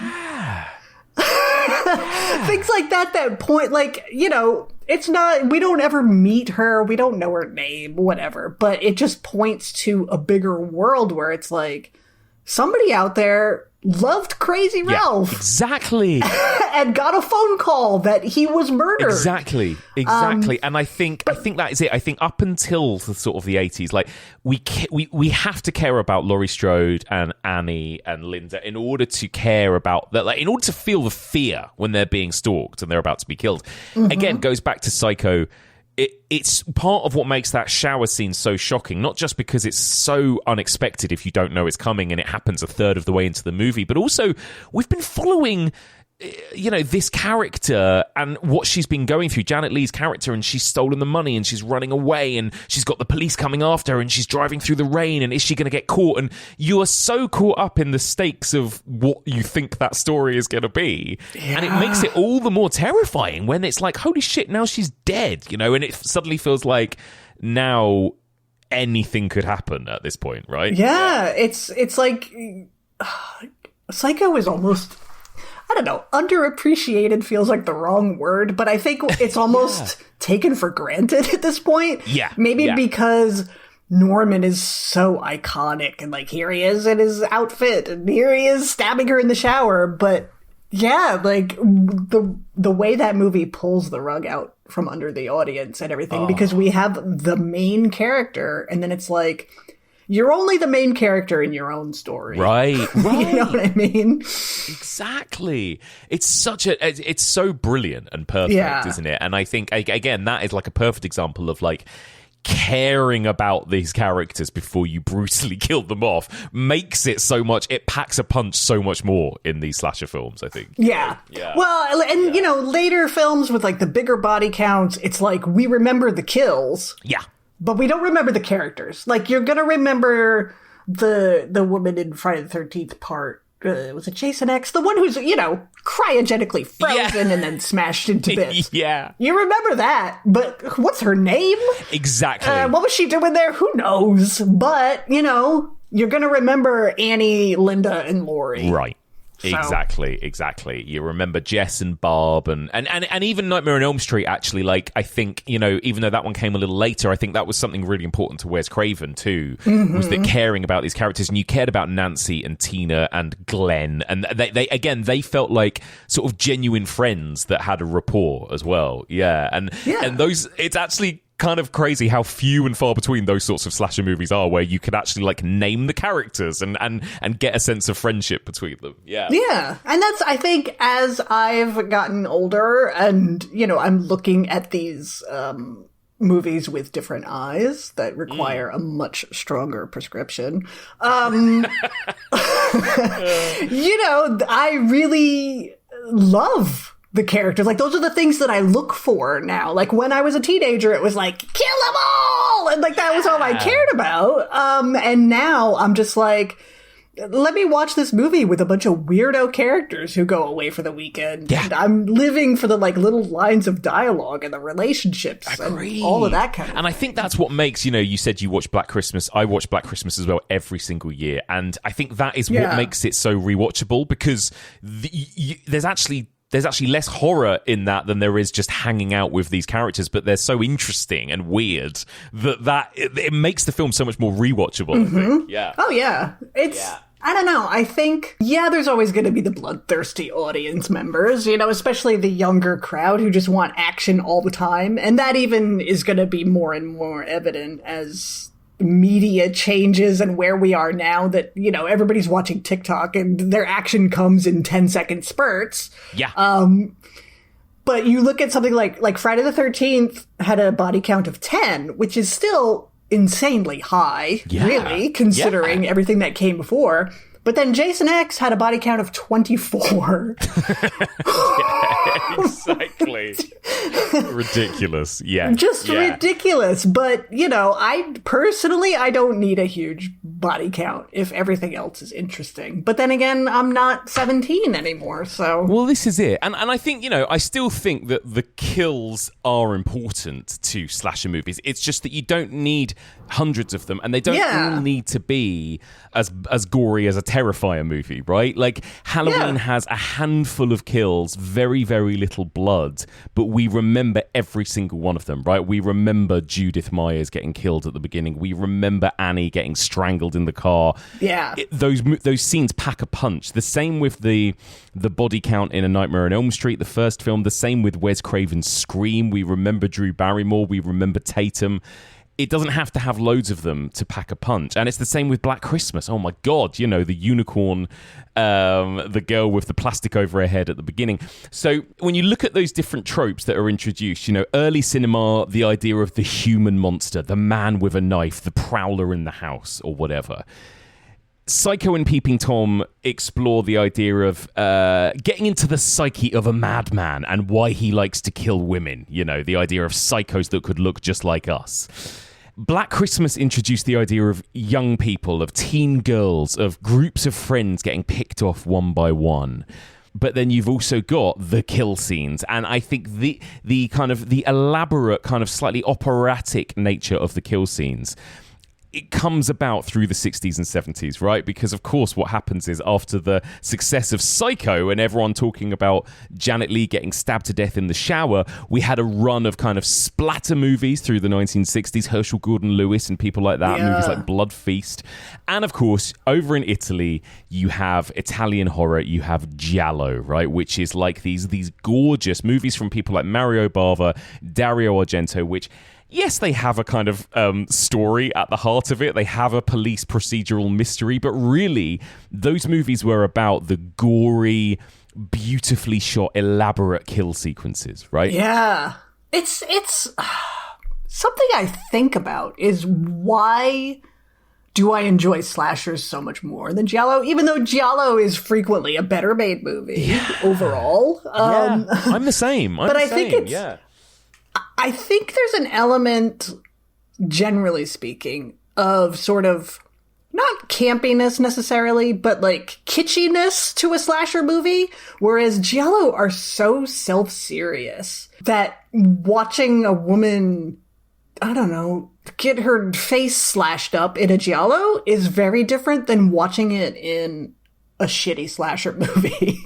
Things like that point, like, you know, it's not, we don't ever meet her, we don't know her name, whatever, but it just points to a bigger world where it's like, somebody out there loved Crazy Ralph. Exactly. And got a phone call that he was murdered. Exactly. And I think that is it. I think up until the sort of the 80s, like we have to care about Laurie Strode and Annie and Linda in order to care about that, like, in order to feel the fear when they're being stalked and they're about to be killed. Again, goes back to Psycho. It's part of what makes that shower scene so shocking, not just because it's so unexpected if you don't know it's coming and it happens a third of the way into the movie, but also we've been following, you know, this character and what she's been going through, Janet Leigh's character, and she's stolen the money and she's running away and she's got the police coming after her and she's driving through the rain, and is she going to get caught? And you are so caught up in the stakes of what you think that story is going to be. And it makes it all the more terrifying when it's like, holy shit, now she's dead, you know, and it suddenly feels like now anything could happen at this point, right? Yeah. It's like Psycho is almost, I don't know, underappreciated feels like the wrong word, but I think it's almost taken for granted at this point. Yeah. Maybe because Norman is so iconic, and like, here he is in his outfit and here he is stabbing her in the shower. But yeah, like the way that movie pulls the rug out from under the audience and everything, because we have the main character, and then it's like, you're only the main character in your own story. Right. You know what I mean? Exactly. It's so brilliant and perfect, isn't it? And I think, again, that is like a perfect example of like, caring about these characters before you brutally kill them off makes it so much, it packs a punch so much more in these slasher films, I think. Yeah. Well, and you know, later films with like the bigger body counts, it's like we remember the kills. Yeah. But we don't remember the characters. Like, you're gonna remember the woman in Friday the 13th part. Was it Jason X? The one who's, you know, cryogenically frozen and then smashed into bits. Yeah. You remember that, but what's her name? Exactly. What was she doing there? Who knows? But, you know, you're going to remember Annie, Linda, and Laurie. Right. So. Exactly. You remember Jess and Barb and even Nightmare on Elm Street, actually. Like, I think, you know, even though that one came a little later, I think that was something really important to Wes Craven too, was that caring about these characters, and you cared about Nancy and Tina and Glenn, and they felt like sort of genuine friends that had a rapport as well. And those, it's actually kind of crazy how few and far between those sorts of slasher movies are where you can actually like name the characters and get a sense of friendship between them. Yeah, and that's, I think, as I've gotten older and, you know, I'm looking at these movies with different eyes that require a much stronger prescription. You know, I really love the characters. Like, those are the things that I look for now. Like, when I was a teenager, it was like, kill them all! And, like, that was all I cared about. And now I'm just like, let me watch this movie with a bunch of weirdo characters who go away for the weekend. Yeah. And I'm living for the, like, little lines of dialogue and the relationships and all of that kind of And I think that's what makes, you know, you said you watch Black Christmas. I watch Black Christmas as well every single year. And I think that is what makes it so rewatchable, because there's actually less horror in that than there is just hanging out with these characters, but they're so interesting and weird that it makes the film so much more rewatchable, I think. Yeah. Oh, yeah. I don't know. I think, there's always going to be the bloodthirsty audience members, you know, especially the younger crowd who just want action all the time. And that even is going to be more and more evident as media changes and where we are now, that, you know, everybody's watching TikTok and their action comes in 10-second spurts. Yeah. But you look at something like Friday the 13th had a body count of 10, which is still insanely high, really, considering everything that came before. But then Jason X had a body count of 24. Exactly. Ridiculous. Yeah. Just ridiculous. But, you know, I don't need a huge body count if everything else is interesting. But then again, I'm not 17 anymore, so. Well, this is it. And I think, you know, I still think that the kills are important to slasher movies. It's just that you don't need hundreds of them, and they don't all need to be as gory as a Terrifier movie, right? Like, Halloween has a handful of kills, very, very little blood, but we remember every single one of them, right? We remember Judith Myers getting killed at the beginning. We remember Annie getting strangled in the car. Yeah. Those scenes pack a punch. The same with the body count in A Nightmare on Elm Street, the first film. The same with Wes Craven's Scream. We remember Drew Barrymore. We remember Tatum. It doesn't have to have loads of them to pack a punch. And it's the same with Black Christmas. Oh my God, you know, the unicorn, the girl with the plastic over her head at the beginning. So when you look at those different tropes that are introduced, you know, early cinema, the idea of the human monster, the man with a knife, the prowler in the house, or whatever. Psycho and Peeping Tom explore the idea of getting into the psyche of a madman and why he likes to kill women. You know, the idea of psychos that could look just like us. Black Christmas introduced the idea of young people, of teen girls, of groups of friends getting picked off one by one. But then you've also got the kill scenes, and I think the kind of the elaborate, kind of slightly operatic nature of the kill scenes, it comes about through the 60s and 70s, right? Because, of course, what happens is after the success of Psycho and everyone talking about Janet Leigh getting stabbed to death in the shower, we had a run of kind of splatter movies through the 1960s, Herschel Gordon Lewis and people like that, movies like Blood Feast. And, of course, over in Italy, you have Italian horror, you have Giallo, right? Which is like these gorgeous movies from people like Mario Bava, Dario Argento, which... Yes, they have a kind of story at the heart of it. They have a police procedural mystery, but really, those movies were about the gory, beautifully shot, elaborate kill sequences, right? Yeah. It's something I think about is why do I enjoy slashers so much more than Giallo, even though Giallo is frequently a better made movie overall. I'm the same. I think there's an element, generally speaking, of sort of not campiness necessarily, but like kitschiness to a slasher movie, whereas Giallo are so self-serious that watching a woman, I don't know, get her face slashed up in a Giallo is very different than watching it in a shitty slasher movie.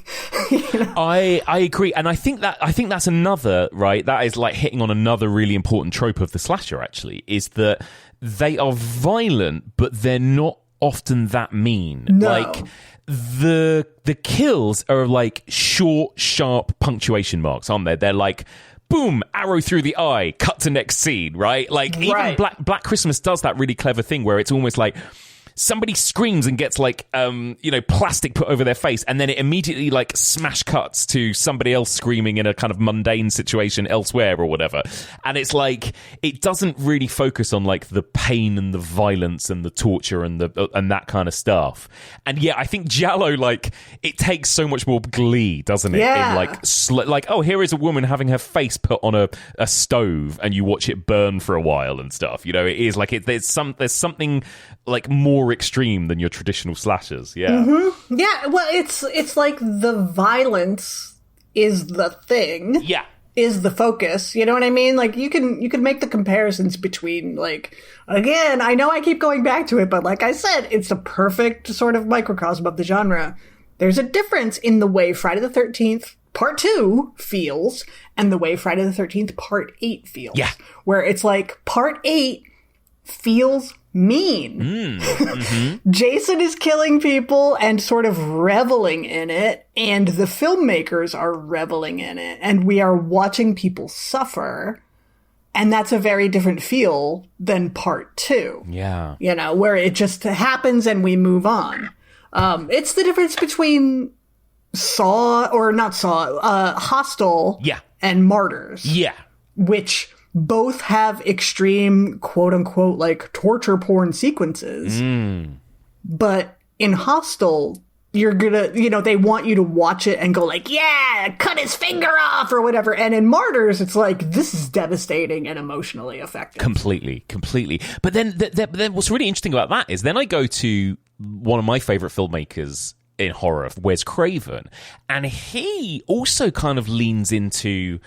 You know? I agree, and I think that's another, right, that is like hitting on another really important trope of the slasher, actually, is that they are violent, but they're not often that mean. No. Like the kills are like short, sharp punctuation marks, aren't they? They're like, boom, arrow through the eye, cut to next scene, right? Like even Black Christmas does that really clever thing where it's almost like somebody screams and gets like plastic put over their face, and then it immediately like smash cuts to somebody else screaming in a kind of mundane situation elsewhere or whatever. And it's like it doesn't really focus on like the pain and the violence and the torture and that kind of stuff. And yeah, I think Giallo, like, it takes so much more glee, doesn't it? Yeah. In like oh, here is a woman having her face put on a stove and you watch it burn for a while and stuff. You know, it is like there's something like more extreme than your traditional slashers. Yeah. Mm-hmm. Yeah, well, it's like the violence is the thing. Yeah. Is the focus. You know what I mean? Like you can make the comparisons between, like, again, I know I keep going back to it, but like I said, it's a perfect sort of microcosm of the genre. There's a difference in the way Friday the 13th Part 2 feels and the way Friday the 13th Part 8 feels. Yeah. Where it's like Part 8 feels mean. Mm-hmm. Jason is killing people and sort of reveling in it, and the filmmakers are reveling in it, and we are watching people suffer, and that's a very different feel than Part 2. Yeah. You know, where it just happens and we move on. It's the difference between Hostel Yeah. and Martyrs. Yeah. Which both have extreme, quote unquote, like torture porn sequences. But in Hostel, you're gonna, they want you to watch it and go like, yeah, cut his finger off or whatever. And in Martyrs, it's like, this is devastating and emotionally effective. Completely. But then what's really interesting about that is then I go to one of my favorite filmmakers in horror, Wes Craven, and he also kind of leans into,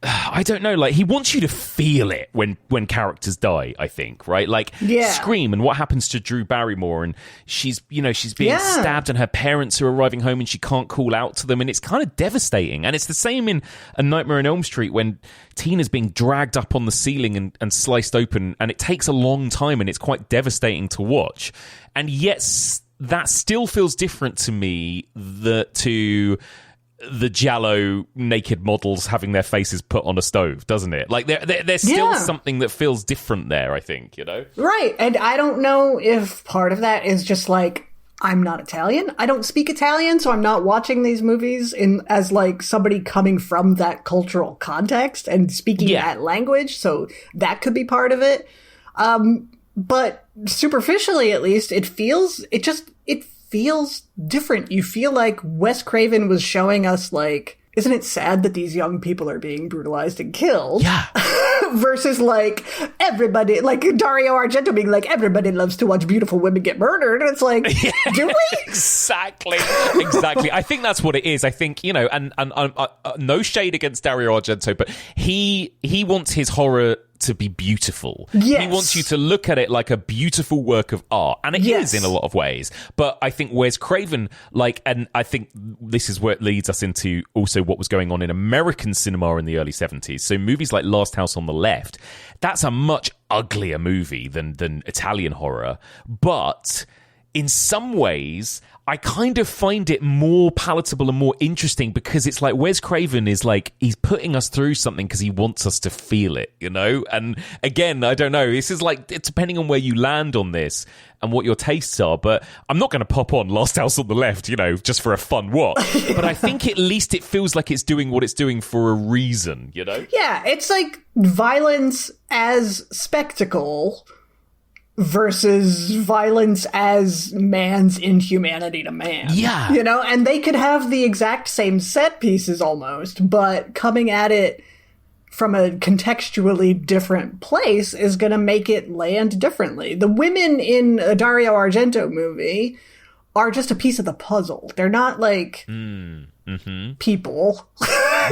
I don't know, like he wants you to feel it when characters die, I think, right? Like Scream and what happens to Drew Barrymore, and she's being stabbed and her parents are arriving home and she can't call out to them, and it's kind of devastating. And it's the same in A Nightmare on Elm Street when Tina's being dragged up on the ceiling and sliced open, and it takes a long time and it's quite devastating to watch. And yet that still feels different to me to the Giallo naked models having their faces put on a stove, doesn't it? Like there's still something that feels different there, I think, Right. And I don't know if part of that is just like, I'm not Italian. I don't speak Italian, so I'm not watching these movies as like somebody coming from that cultural context and speaking that language. So that could be part of it. But superficially, at least, it feels different. You feel like Wes Craven was showing us, like, isn't it sad that these young people are being brutalized and killed? Yeah. Versus, like, everybody, like Dario Argento being like, everybody loves to watch beautiful women get murdered. And it's like, do we? Exactly. I think that's what it is. I think, and no shade against Dario Argento, but he wants his horror to be beautiful. Yes. He wants you to look at it like a beautiful work of art, and it is in a lot of ways. But I think Wes Craven, and I think this is where it leads us into also what was going on in American cinema in the early 70s. So movies like Last House on the Left, that's a much uglier movie than Italian horror, but in some ways, I kind of find it more palatable and more interesting because it's like Wes Craven is like, he's putting us through something because he wants us to feel it, you know? And again, I don't know. This is like, it's depending on where you land on this and what your tastes are, but I'm not going to pop on Last House on the Left, you know, just for a fun watch. But I think at least it feels like it's doing what it's doing for a reason, you know? Yeah, it's like violence as spectacle versus violence as man's inhumanity to man. Yeah. You know, and they could have the exact same set pieces almost, but coming at it from a contextually different place is going to make it land differently. The women in a Dario Argento movie are just a piece of the puzzle. They're not like people.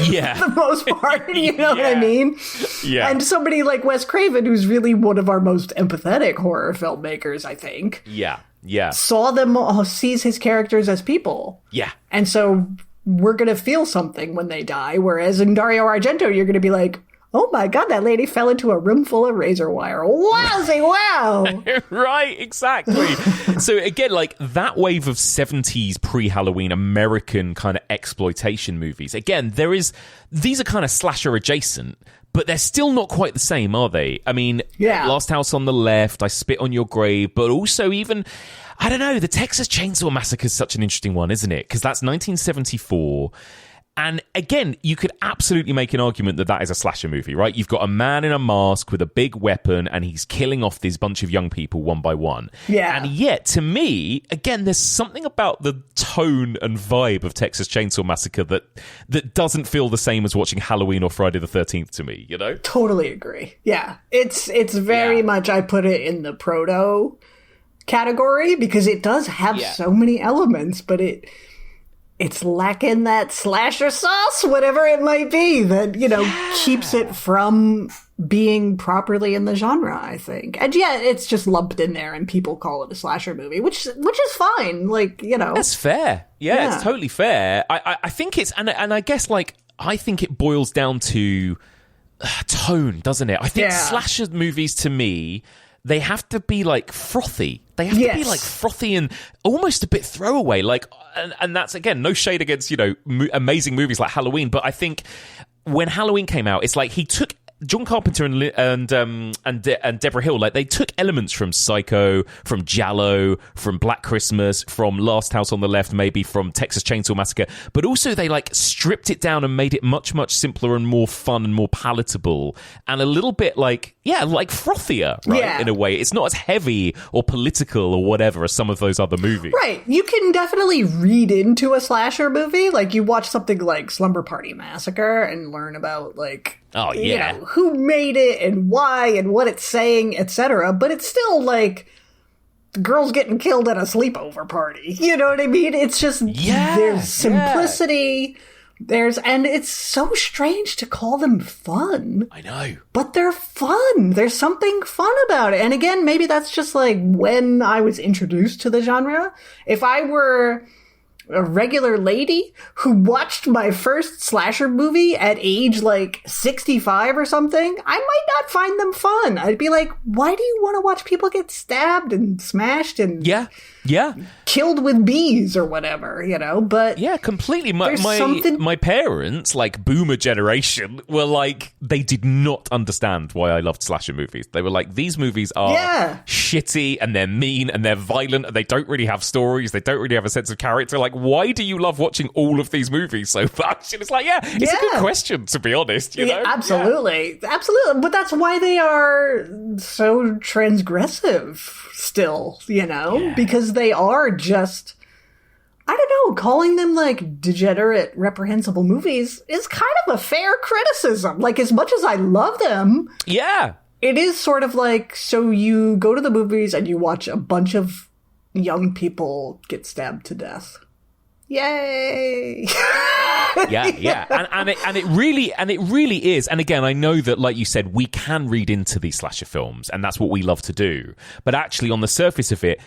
Yeah. For the most part, you know what I mean? Yeah. And somebody like Wes Craven, who's really one of our most empathetic horror filmmakers, I think. Yeah. Yeah. Sees his characters as people. Yeah. And so we're going to feel something when they die. Whereas in Dario Argento, you're going to be like, oh my God, that lady fell into a room full of razor wire. Wowzy, wow. Right, exactly. So again, like that wave of 70s pre-Halloween American kind of exploitation movies. Again, these are kind of slasher adjacent, but they're still not quite the same, are they? I mean, Last House on the Left, I Spit on Your Grave, but also even, I don't know, the Texas Chainsaw Massacre is such an interesting one, isn't it? Because that's 1974. And again, you could absolutely make an argument that that is a slasher movie, right? You've got a man in a mask with a big weapon and he's killing off this bunch of young people one by one. Yeah. And yet, to me, again, there's something about the tone and vibe of Texas Chainsaw Massacre that doesn't feel the same as watching Halloween or Friday the 13th to me, you know? Totally agree. Yeah. It's very much, I put it in the proto category because it does have so many elements, but it's lacking that slasher sauce, whatever it might be, that, you know, keeps it from being properly in the genre, I think. And it's just lumped in there and people call it a slasher movie, which is fine. Like, you know. That's fair. Yeah, it's totally fair. I think it's, and I guess, like, I think it boils down to tone, doesn't it? I think slasher movies, to me, they have to be, like, frothy. They have to be, like, frothy and almost a bit throwaway. Like, and that's, again, no shade against, you know, amazing movies like Halloween. But I think when Halloween came out, it's like he took John Carpenter and Deborah Hill, like they took elements from Psycho, from Giallo, from Black Christmas, from Last House on the Left, maybe from Texas Chainsaw Massacre, but also they like stripped it down and made it much, much simpler and more fun and more palatable and a little bit like frothier, right? Yeah. In a way. It's not as heavy or political or whatever as some of those other movies. Right. You can definitely read into a slasher movie. Like you watch something like Slumber Party Massacre and learn about like, you know, who made it and why and what it's saying, etc. But it's still like the girls getting killed at a sleepover party. You know what I mean? It's just there's simplicity. And it's so strange to call them fun. I know. But they're fun. There's something fun about it. And again, maybe that's just like when I was introduced to the genre. If I were a regular lady who watched my first slasher movie at age like 65 or something, I might not find them fun. I'd be like, why do you want to watch people get stabbed and smashed and killed with bees or whatever, you know? But yeah, completely. My parents, like boomer generation, were like, they did not understand why I loved slasher movies. They were like, these movies are shitty and they're mean and they're violent and they don't really have stories. They don't really have a sense of character. Like, why do you love watching all of these movis so much? And it's like, it's a good question, to be honest. You know? Absolutely. Yeah. Absolutely. But that's why they are so transgressive still, you know? Yeah. Because they are just, I don't know, calling them like degenerate, reprehensible movies is kind of a fair criticism. Like, as much as I love them. Yeah. It is sort of like, so you go to the movies and you watch a bunch of young people get stabbed to death. Yay! And it really is. And again, I know that, like you said, we can read into these slasher films, and that's what we love to do. But actually, on the surface of it,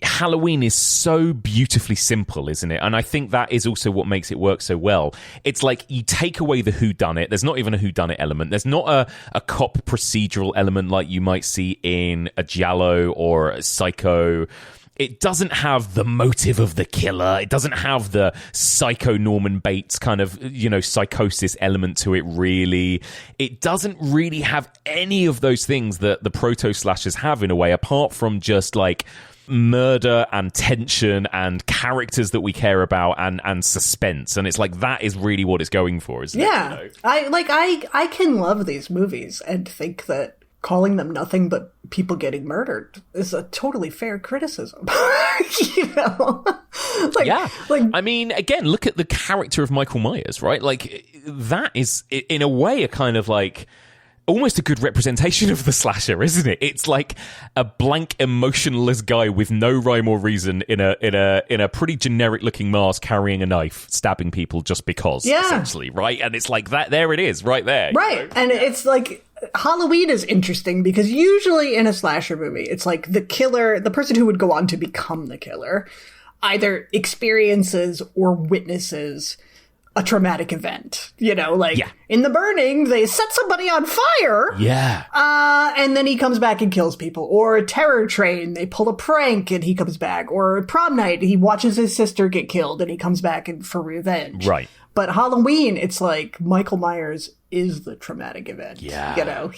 Halloween is so beautifully simple, isn't it? And I think that is also what makes it work so well. It's like you take away the whodunit. There's not even a whodunit element. There's not a cop procedural element like you might see in a Giallo or a Psycho. It doesn't have the motive of the killer. It doesn't have the psycho Norman Bates kind of, psychosis element to it, really. It doesn't really have any of those things that the proto-slashers have in a way, apart from just, like, murder and tension and characters that we care about and suspense. And it's like, that is really what it's going for, isn't it? Yeah. I can love these movies and think that calling them nothing but people getting murdered is a totally fair criticism. I mean, again, look at the character of Michael Myers, right? Like, that is, in a way, a kind of like almost a good representation of the slasher, isn't it? It's like a blank, emotionless guy with no rhyme or reason in a pretty generic looking mask, carrying a knife, stabbing people just because, essentially, right? And it's like that. There it is, right there, right? And it's like, Halloween is interesting because usually in a slasher movie, it's like the killer, the person who would go on to become the killer, either experiences or witnesses a traumatic event. In The Burning, they set somebody on fire. Yeah. And then he comes back and kills people. Or Terror Train, they pull a prank and he comes back. Or Prom Night, he watches his sister get killed and he comes back for revenge. Right. But Halloween, it's like Michael Myers is the traumatic event. Yeah.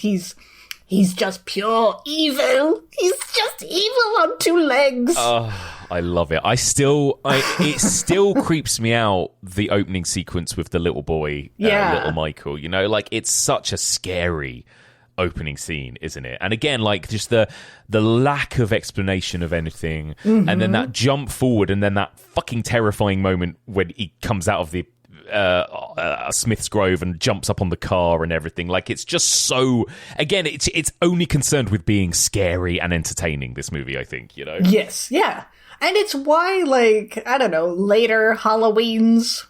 He's just pure evil. He's just evil on two legs. I love it. It still creeps me out, the opening sequence with the little boy, little Michael. Like, it's such a scary opening scene, isn't it? And again, like, just the lack of explanation of anything, and then that jump forward, and then that fucking terrifying moment when he comes out of the Smith's Grove and jumps up on the car and everything. Like, it's just so, again, it's only concerned with being scary and entertaining, this movie, I think, Yes, yeah. And it's why, like, I don't know, later Halloweens,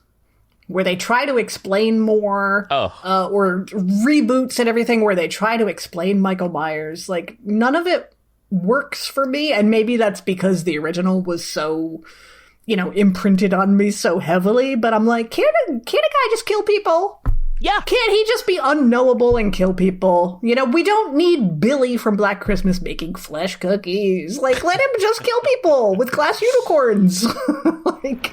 where they try to explain more, or reboots and everything where they try to explain Michael Myers, like, none of it works for me. And maybe that's because the original was so, imprinted on me so heavily. But I'm like, can't a guy just kill people? Yeah. Can't he just be unknowable and kill people? We don't need Billy from Black Christmas making flesh cookies. Like, let him just kill people with glass unicorns. Like...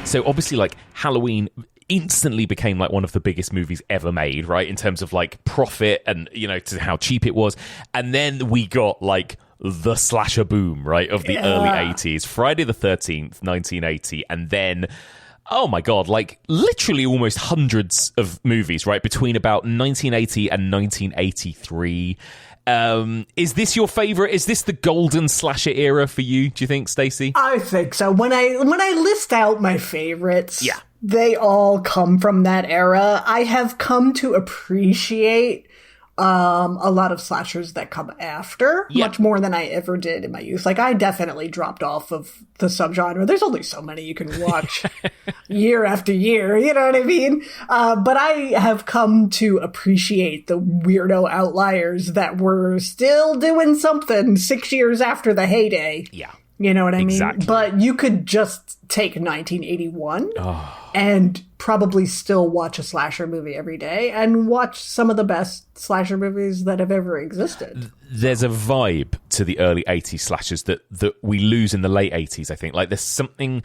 So obviously, like, Halloween instantly became like one of the biggest movies ever made, right? In terms of like profit and, to how cheap it was. And then we got like the slasher boom, right, of the early 80s. Friday the 13th, 1980. And then, oh my God, like literally almost hundreds of movies, right, between about 1980 and 1983. Is this your favorite? Is this the golden slasher era for you, do you think, Stacie? I think so. When I list out my favorites, they all come from that era. I have come to appreciate a lot of slashers that come after, much more than I ever did in my youth. Like, I definitely dropped off of the subgenre. There's only so many you can watch year after year, you know what I mean? But I have come to appreciate the weirdo outliers that were still doing something 6 years after the heyday. Yeah. You know what I mean? Exactly. But you could just take 1981 and probably still watch a slasher movie every day and watch some of the best slasher movies that have ever existed. There's a vibe to the early 80s slashers that we lose in the late 80s, I think. Like, there's something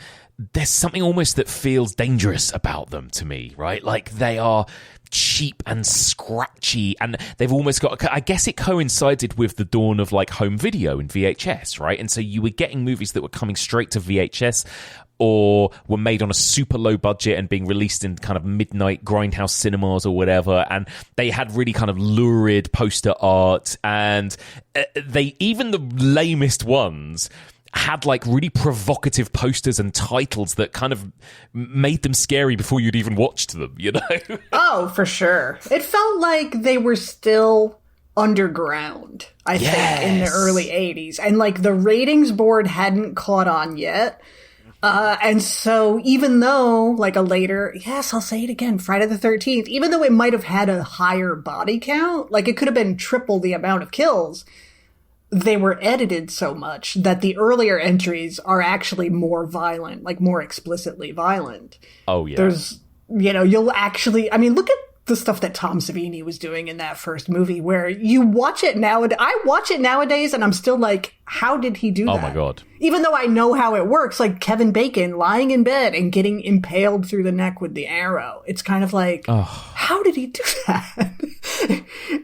almost that feels dangerous about them to me, right? Like, they are cheap and scratchy, and they've almost got, I guess it coincided with the dawn of like home video and VHS, right? And so you were getting movies that were coming straight to VHS or were made on a super low budget and being released in kind of midnight grindhouse cinemas or whatever, and they had really kind of lurid poster art, and they, even the lamest ones, had like really provocative posters and titles that kind of made them scary before you'd even watched them, Oh, for sure. It felt like they were still underground, I think, in the early 80s. And like the ratings board hadn't caught on yet. And so even though like a later, I'll say it again, Friday the 13th, even though it might have had a higher body count, like it could have been triple the amount of kills, they were edited so much that the earlier entries are actually more violent, like more explicitly violent. Oh, yeah. There's, you'll actually, I mean, look at the stuff that Tom Savini was doing in that first movie, where you watch it now, and I watch it nowadays, and I'm still like, how did he do that? Oh my God. Even though I know how it works, like Kevin Bacon lying in bed and getting impaled through the neck with the arrow. It's kind of like, how did he do that?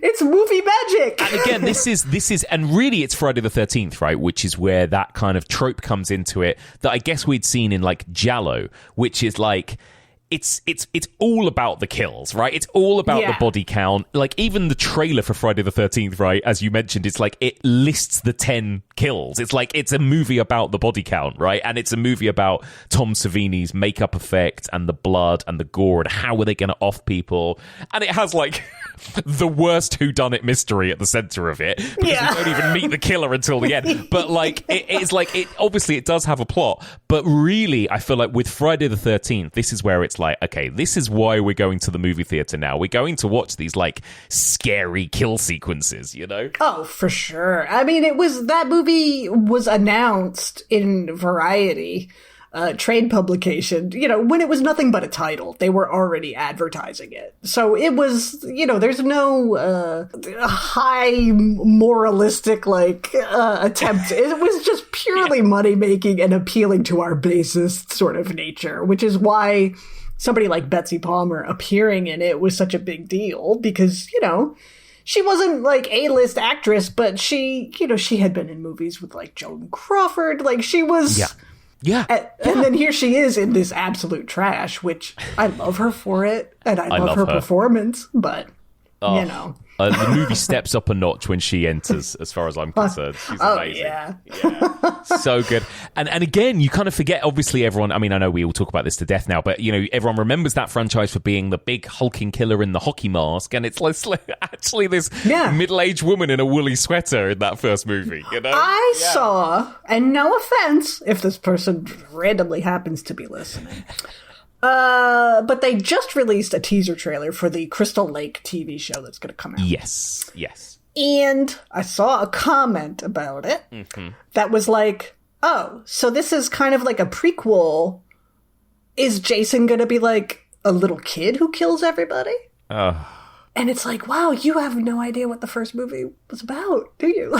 It's movie magic. And again, this is, and really it's Friday the 13th, right? Which is where that kind of trope comes into it that I guess we'd seen in like Giallo, which is like, it's all about the kills, right? It's all about the body count. Like, even the trailer for Friday the 13th, right, as you mentioned, it's like it lists the 10 kills. It's like it's a movie about the body count, right? And it's a movie about Tom Savini's makeup effect and the blood and the gore and how are they going to off people. And it has like the worst whodunit mystery at the center of it, because you don't even meet the killer until the end. But like it's like, it obviously it does have a plot, but really I feel like with Friday the 13th, this is where it's like, okay, this is why we're going to the movie theater now. We're going to watch these like scary kill sequences, you know? Oh, for sure. I mean, that movie was announced in Variety, trade publication, you know, when it was nothing but a title. They were already advertising it. So it was, you know, there's no high moralistic attempt. It was just purely money making and appealing to our basest sort of nature, which is why somebody like Betsy Palmer appearing in it was such a big deal, because, you know, she wasn't like A-list actress, but she, you know, she had been in movies with like Joan Crawford. Like, she was... Yeah. And then here she is in this absolute trash, which I love her for it, and I love her performance, but, you know. The movie steps up a notch when she enters, as far as I'm concerned. She's amazing. Yeah. So good. And again, you kind of forget, obviously, everyone, I mean, I know we all talk about this to death now, but, you know, everyone remembers that franchise for being the big hulking killer in the hockey mask, and it's like actually this middle-aged woman in a woolly sweater in that first movie, you know? I saw, and no offense if this person randomly happens to be listening, but they just released a teaser trailer for the Crystal Lake TV show that's going to come out. Yes. And I saw a comment about it that was like, oh, so this is kind of like a prequel. Is Jason going to be like a little kid who kills everybody? And it's like, wow, you have no idea what the first movie was about, do you?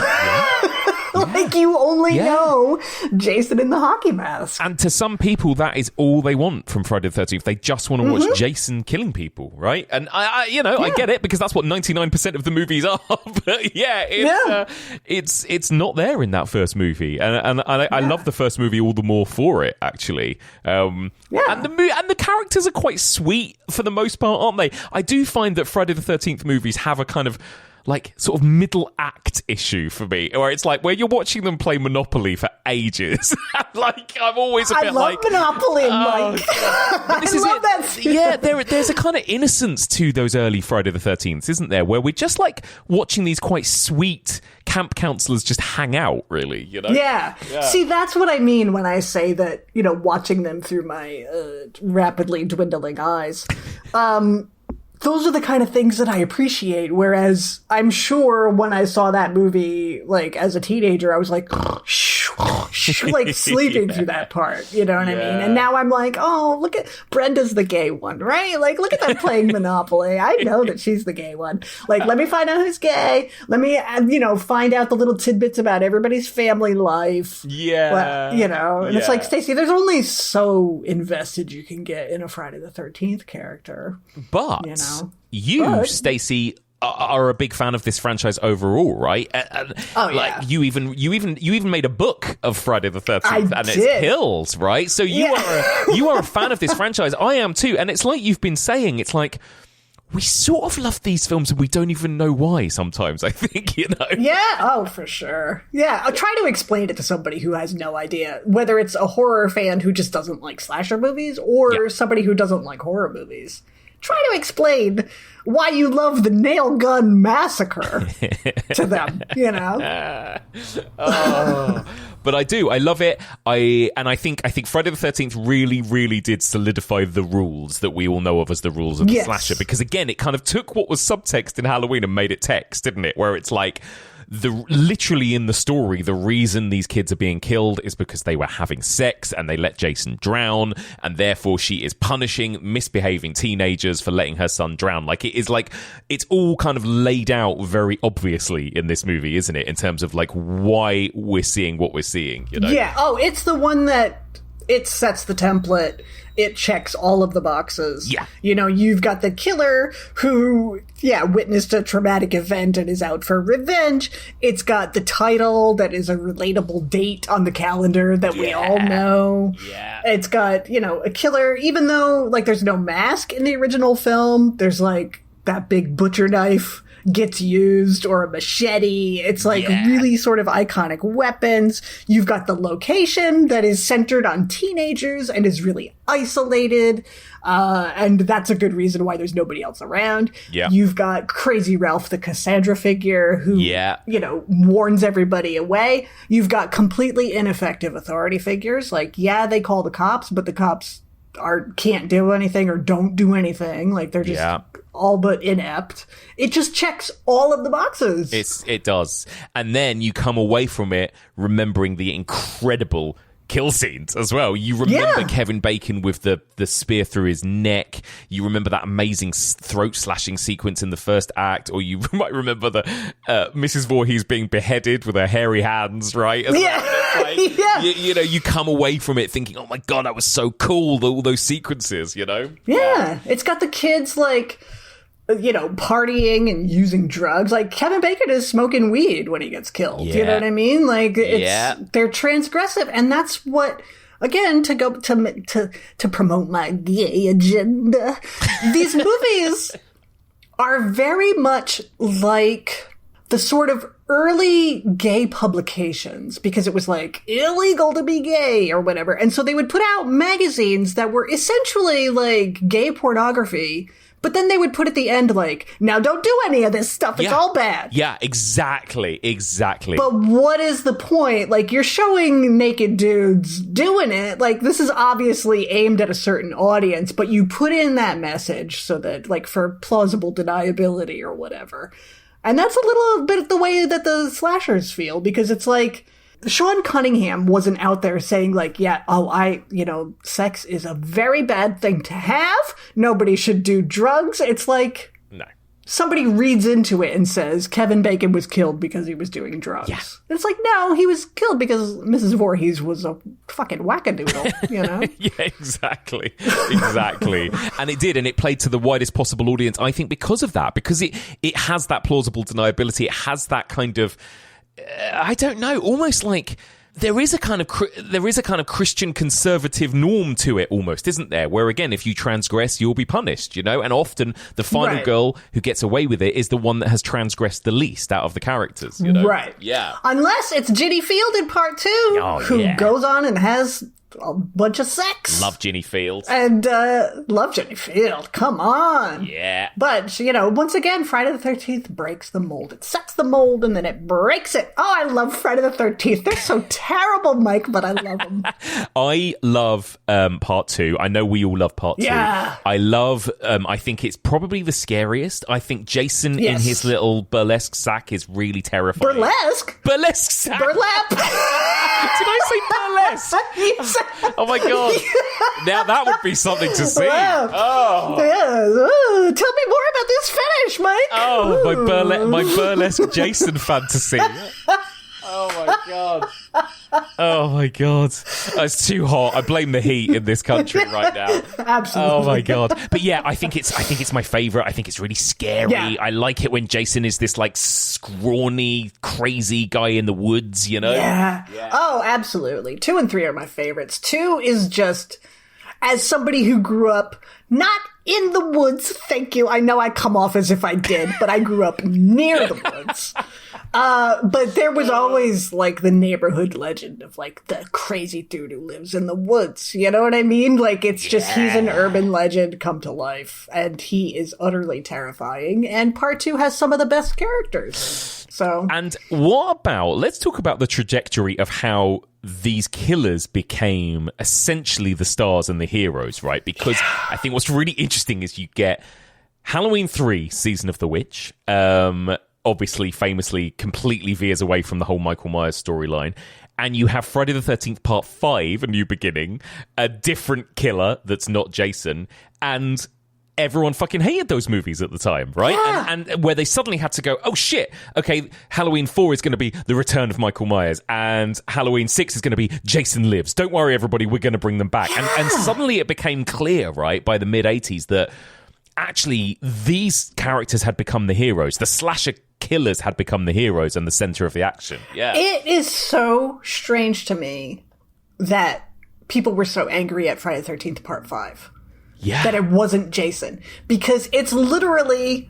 Like, you only know Jason in the hockey mask. And to some people, that is all they want from Friday the 13th. They just want to watch Jason killing people, right? And I get it, because that's what 99% of the movies are. But it's not there in that first movie, and I love the first movie all the more for it, actually. And the characters are quite sweet for the most part, aren't they? I do find that Friday the 13th movies have a kind of like sort of middle act issue for me, where it's like where you're watching them play Monopoly for ages. Like, I'm always a bit like, Monopoly, Mike. This is love that. Yeah, there's a kind of innocence to those early Friday the 13th, isn't there? Where we're just like watching these quite sweet camp counselors just hang out, really, you know? Yeah. See, that's what I mean when I say that, you know, watching them through my rapidly dwindling eyes. Those are the kind of things that I appreciate, whereas I'm sure when I saw that movie, like, as a teenager, I was like, like, sleeping through that part, you know what I mean? And now I'm like, oh, look at, Brenda's the gay one, right? Like, look at them playing Monopoly. I know that she's the gay one. Like, let me find out who's gay. Let me, you know, find out the little tidbits about everybody's family life. Yeah. You know, and it's like, Stacie, there's only so invested you can get in a Friday the 13th character. But... you know? Stacie, are a big fan of this franchise overall, right? Like you even made a book of Friday the 13th, and it's Hills, right? So you are a fan of this franchise. I am too, and it's like you've been saying. It's like we sort of love these films, and we don't even know why. Sometimes I think, you know. Yeah. Oh, for sure. Yeah. I'll try to explain it to somebody who has no idea, whether it's a horror fan who just doesn't like slasher movies, or somebody who doesn't like horror movies. Try to explain why you love the nail gun massacre to them, you know? But I do. I love it. I think Friday the 13th really, really did solidify the rules that we all know of as the rules of the slasher. Because, again, it kind of took what was subtext in Halloween and made it text, didn't it? Where it's like, literally in the story, the reason these kids are being killed is because they were having sex and they let Jason drown, and therefore she is punishing misbehaving teenagers for letting her son drown. Like, it is like, it's all kind of laid out very obviously in this movie, isn't it? In terms of like why we're seeing what we're seeing, you know? Yeah. Oh, it's the one that it sets the template. It checks all of the boxes. Yeah. You know, you've got the killer who, witnessed a traumatic event and is out for revenge. It's got the title that is a relatable date on the calendar that we all know. Yeah. It's got, a killer, even though, like, there's no mask in the original film. There's, like, that big butcher knife gets used, or a machete. It's like really sort of iconic weapons. You've got the location that is centered on teenagers and is really isolated. And that's a good reason why there's nobody else around. Yeah. You've got Crazy Ralph, the Cassandra figure, who, warns everybody away. You've got completely ineffective authority figures. Like, they call the cops, but the cops can't do anything or don't do anything. Like, they're just all but inept. It just checks all of the boxes. It does. And then you come away from it remembering the incredible kill scenes as well. You remember Kevin Bacon with the spear through his neck. You remember that amazing throat slashing sequence in the first act, or you might remember the Mrs. Voorhees being beheaded with her hairy hands, right? You come away from it thinking, oh my God, that was so cool, all those sequences, you know? Yeah. It's got the kids, like, partying and using drugs. Like, Kevin Bacon is smoking weed when he gets killed. You know what I mean? Like, they're transgressive, and that's what, again, to go to promote my gay agenda. These movies are very much like the sort of early gay publications, because it was like illegal to be gay or whatever. And so they would put out magazines that were essentially like gay pornography. But then they would put at the end, like, now don't do any of this stuff. It's all bad. Yeah, exactly. But what is the point? Like, you're showing naked dudes doing it. Like, this is obviously aimed at a certain audience, but you put in that message so that, like, for plausible deniability or whatever. And that's a little bit the way that the slashers feel, because it's like, Sean Cunningham wasn't out there saying, like, sex is a very bad thing to have. Nobody should do drugs. It's like, no. Somebody reads into it and says Kevin Bacon was killed because he was doing drugs. Yeah. It's like, no, he was killed because Mrs. Voorhees was a fucking wackadoodle, you know? Yeah, exactly. And it did, and it played to the widest possible audience, I think, because of that, because it has that plausible deniability. It has that kind of, I don't know, almost like there is a kind of Christian conservative norm to it, almost, isn't there? Where, again, if you transgress, you'll be punished, you know? And often the final girl who gets away with it is the one that has transgressed the least out of the characters, you know? Right. Yeah. Unless it's Ginny Field in part 2, who goes on and has a bunch of sex. Love Ginny Field. And love Ginny Field. Come on. Yeah. But, once again, Friday the 13th breaks the mold. It sets the mold and then it breaks it. Oh, I love Friday the 13th. They're so terrible, Mike, but I love them. I love part 2. I know we all love part 2. Yeah. I love, I think it's probably the scariest. I think Jason in his little burlesque sack is really terrifying. Burlesque? Burlesque sack? Burlap? Did I say burlesque? Oh my God. Now that would be something to see. Oh. Yeah. Tell me more about this fetish, Mike. Oh, my burlesque Jason fantasy. Oh my God. Oh my God. It's too hot. I blame the heat in this country right now. Absolutely. Oh my God. But yeah, I think it's my favorite. I think it's really scary. Yeah. I like it when Jason is this like scrawny, crazy guy in the woods, you know? Yeah. Oh, absolutely. 2 and 3 are my favorites. 2 is just, as somebody who grew up not in the woods, thank you. I know I come off as if I did, but I grew up near the woods. But there was always like the neighborhood legend of like the crazy dude who lives in the woods. You know what I mean? Like, it's just, he's an urban legend come to life, and he is utterly terrifying. And part 2 has some of the best characters. So, and what about, let's talk about the trajectory of how these killers became essentially the stars and the heroes, right? Because I think what's really interesting is you get Halloween 3, Season of the Witch, obviously, famously, completely veers away from the whole Michael Myers storyline. And you have Friday the 13th Part 5, A New Beginning, a different killer that's not Jason, and everyone fucking hated those movies at the time, right? Yeah. And where they suddenly had to go, oh shit, okay, Halloween 4 is going to be the return of Michael Myers, and Halloween 6 is going to be Jason Lives. Don't worry, everybody, we're going to bring them back. Yeah. And suddenly it became clear, right, by the mid-80s that actually these characters had become the heroes. The slasher killers had become the heroes and the center of the action. Yeah. It is so strange to me that people were so angry at Friday the 13th Part 5. Yeah. That it wasn't Jason. Because it's literally...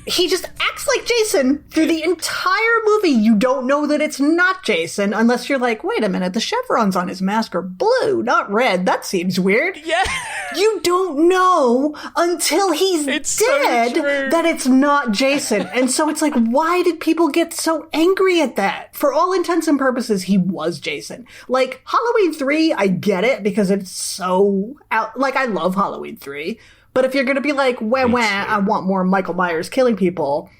he just acts like Jason through the entire movie. You don't know that it's not Jason unless you're like, wait a minute, the chevrons on his mask are blue, not red. That seems weird. Yeah. You don't know until he's dead so that it's not Jason. And so it's like, why did people get so angry at that? For all intents and purposes, he was Jason. Like, Halloween 3, I get it because it's so out. Like, I love Halloween 3. But if you're going to be like, wah, I want more Michael Myers killing people,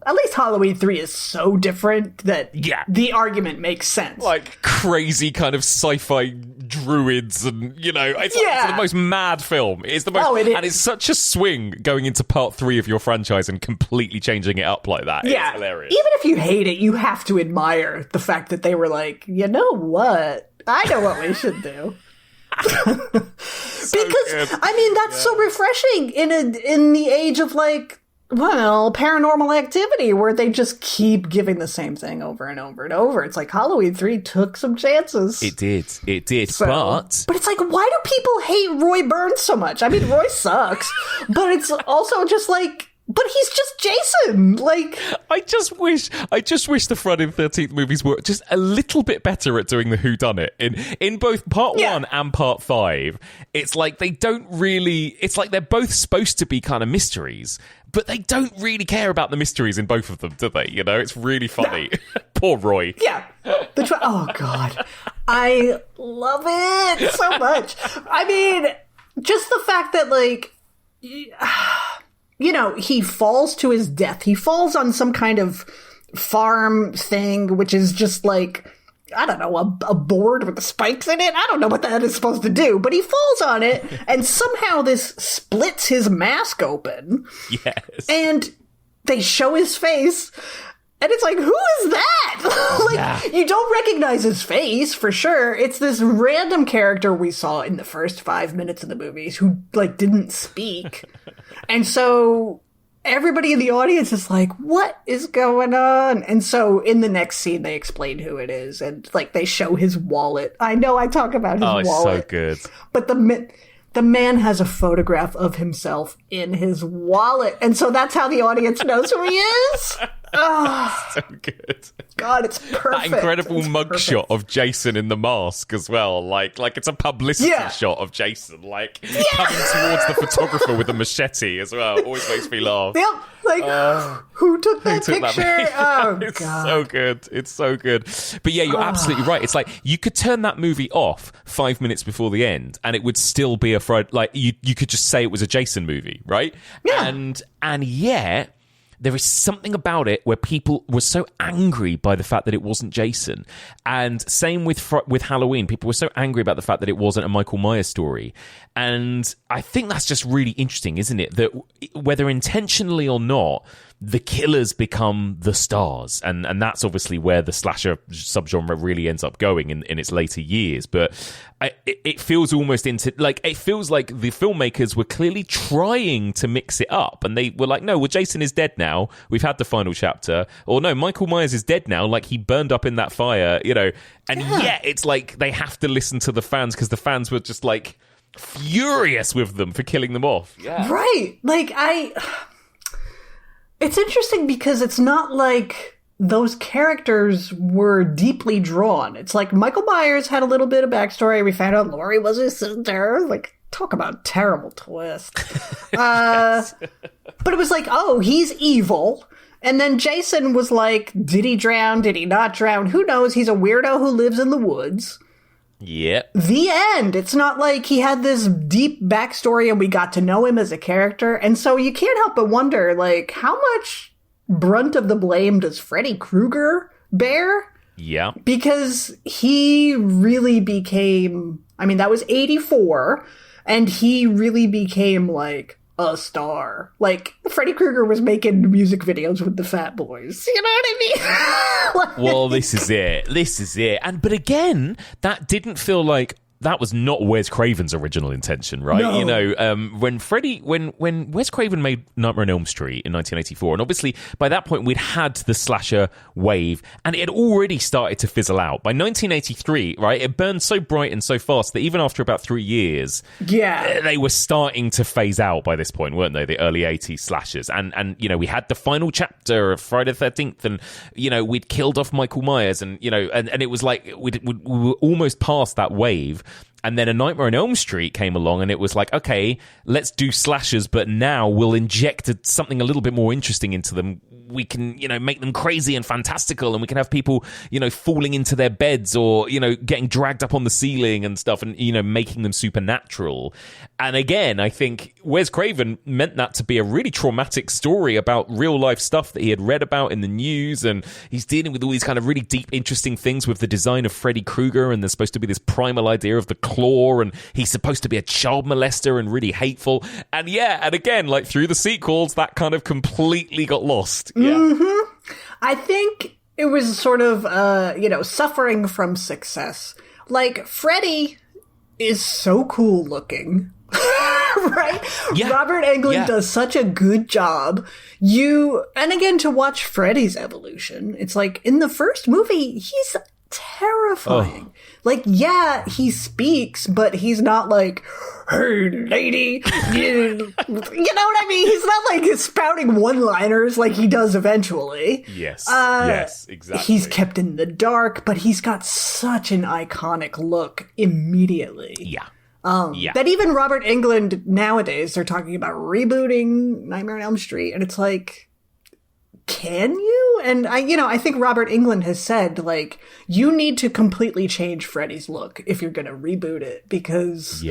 at least Halloween 3 is so different that the argument makes sense. Like crazy kind of sci-fi druids and, you know, it's the most mad film. It's the most, and it's such a swing going into part 3 of your franchise and completely changing it up like that. Yeah. It's hilarious. Even if you hate it, you have to admire the fact that they were like, you know what? I know what we should do. Because good. I mean that's so refreshing in the age of like, well, Paranormal Activity, where they just keep giving the same thing over and over and over. It's like Halloween 3 took some chances. It did. So, but it's like, why do people hate Roy Burns so much? I mean, Roy sucks, but it's also just like, but he's just Jason. Like, I just wish the Friday the 13th movies were just a little bit better at doing the whodunit. In both part 1 and part 5, it's like they don't really, it's like they're both supposed to be kind of mysteries, but they don't really care about the mysteries in both of them, do they? You know, it's really funny. No. Poor Roy. Yeah. Oh God. I love it so much. I mean, just the fact that like, you know, he falls to his death. He falls on some kind of farm thing, which is just like, I don't know, a board with the spikes in it. I don't know what that is supposed to do, but he falls on it, and somehow this splits his mask open. Yes. And they show his face, and it's like, who is that? You don't recognize his face, for sure. It's this random character we saw in the first 5 minutes of the movies who, like, didn't speak. And so everybody in the audience is like, what is going on? And so in the next scene, they explain who it is. And, like, they show his wallet. I know I talk about his wallet. Oh, it's so good. But the man has a photograph of himself in his wallet. And so that's how the audience knows who he is. Oh, so good. God, it's perfect. That incredible mugshot of Jason in the mask as well. Like it's a publicity shot of Jason, like coming towards the photographer with a machete as well. Always makes me laugh. Yep. Like, who took that picture? Oh, it's God. so good. It's so good. But yeah, you're absolutely right. It's like you could turn that movie off 5 minutes before the end and it would still be a Friday. Like you could just say it was a Jason movie, right? Yeah. And yet there is something about it where people were so angry by the fact that it wasn't Jason. And same with Halloween. People were so angry about the fact that it wasn't a Michael Myers story. And I think that's just really interesting, isn't it? That whether intentionally or not, the killers become the stars. And that's obviously where the slasher subgenre really ends up going in its later years. But it feels almost it feels like the filmmakers were clearly trying to mix it up. And they were like, no, well, Jason is dead now. We've had the final chapter. Or no, Michael Myers is dead now. Like, he burned up in that fire, you know. And yet it's like they have to listen to the fans because the fans were just like furious with them for killing them off. Yeah. Right. Like, it's interesting because it's not like those characters were deeply drawn. It's like Michael Myers had a little bit of backstory. We found out Laurie was his sister. Like, talk about a terrible twist. But it was like, oh, he's evil. And then Jason was like, did he drown? Did he not drown? Who knows? He's a weirdo who lives in the woods. Yep. The end. It's not like he had this deep backstory and we got to know him as a character. And so you can't help but wonder, like, how much brunt of the blame does Freddy Krueger bear? Yeah. Because he really became, I mean, that was 1984, and he really became, like, a star. Like, Freddy Krueger was making music videos with the Fat Boys. You know what I mean? Like, well, this is it. But again, that didn't feel like that was not Wes Craven's original intention, right? No. You know, when Wes Craven made Nightmare on Elm Street in 1984, and obviously by that point we'd had the slasher wave, and it had already started to fizzle out. By 1983, right, it burned so bright and so fast that even after about 3 years, they were starting to phase out by this point, weren't they? The early 80s slashers. And you know, we had the final chapter of Friday the 13th, and, you know, we'd killed off Michael Myers, and, you know, and it was like we were almost past that wave. And then A Nightmare on Elm Street came along, and it was like, okay, let's do slashers, but now we'll inject something a little bit more interesting into them. We can, you know, make them crazy and fantastical, and we can have people, you know, falling into their beds or, you know, getting dragged up on the ceiling and stuff, and, you know, making them supernatural. And again, I think Wes Craven meant that to be a really traumatic story about real life stuff that he had read about in the news, and he's dealing with all these kind of really deep, interesting things with the design of Freddy Krueger, and there's supposed to be this primal idea of the claw, and he's supposed to be a child molester and really hateful. And yeah, and again, like through the sequels, that kind of completely got lost. Yeah. Mm-hmm. I think it was sort of, you know, suffering from success. Like, Freddy is so cool looking. Right? Yeah. Robert Englund does such a good job. And again, to watch Freddy's evolution, it's like, in the first movie, he's terrifying. Like, yeah, he speaks, but he's not like, hey, lady. You know what I mean? He's not like spouting one-liners like he does eventually. Yes, exactly. He's kept in the dark, but he's got such an iconic look immediately. That even Robert Englund nowadays, they're talking about rebooting Nightmare on Elm Street, and it's like, can you? And I think Robert Englund has said, like, you need to completely change Freddy's look if you're going to reboot it, because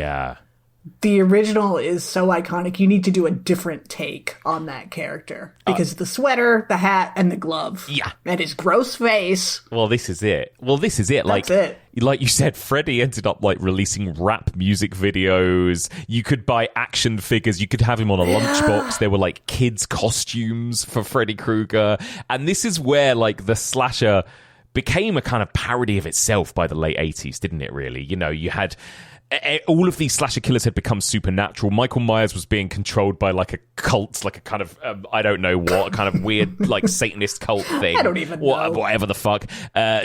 the original is so iconic. You need to do a different take on that character, because the sweater, the hat, and the glove, and his gross face. Well, this is it. That's it. Like you said, Freddy ended up like releasing rap music videos. You could buy action figures. You could have him on a lunchbox. There were like kids' costumes for Freddy Krueger. And this is where like the slasher became a kind of parody of itself by the late 80s, didn't it, really? You know, you had all of these slasher killers had become supernatural. Michael Myers was being controlled by like a cult, like a kind of I don't know what, kind of weird like Satanist cult thing. I don't even know. Whatever the fuck.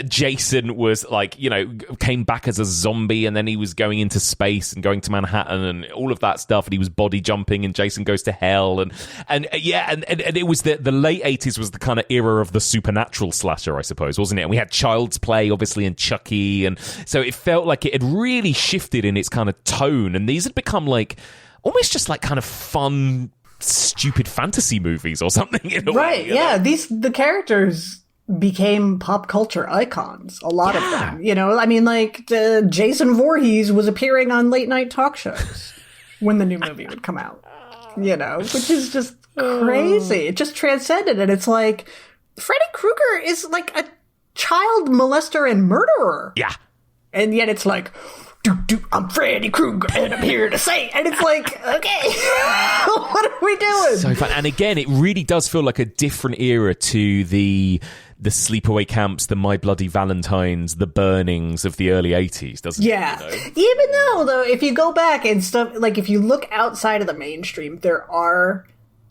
Jason was like, you know, came back as a zombie, and then he was going into space and going to Manhattan and all of that stuff, and he was body jumping, and Jason Goes to Hell, and it was the late 80s was the kind of era of the supernatural slasher, I suppose, wasn't it? And we had Child's Play, obviously, and Chucky, and so it felt like it had really shifted in its kind of tone, and these had become like almost just like kind of fun, stupid fantasy movies or something in a way, yeah, the characters became pop culture icons, a lot of them, you know. I mean, like Jason Voorhees was appearing on late night talk shows when the new movie would come out, you know, which is just crazy. It just transcended, and it's like Freddy Krueger is like a child molester and murderer, and yet it's like, I'm Freddy Krueger, and I'm here to say, and it's like, okay, what are we doing? So fun. And again, it really does feel like a different era to the sleepaway camps, the My Bloody Valentines, the burnings of the early 80s, doesn't it? Yeah. You know? Even though, if you go back and stuff, like if you look outside of the mainstream,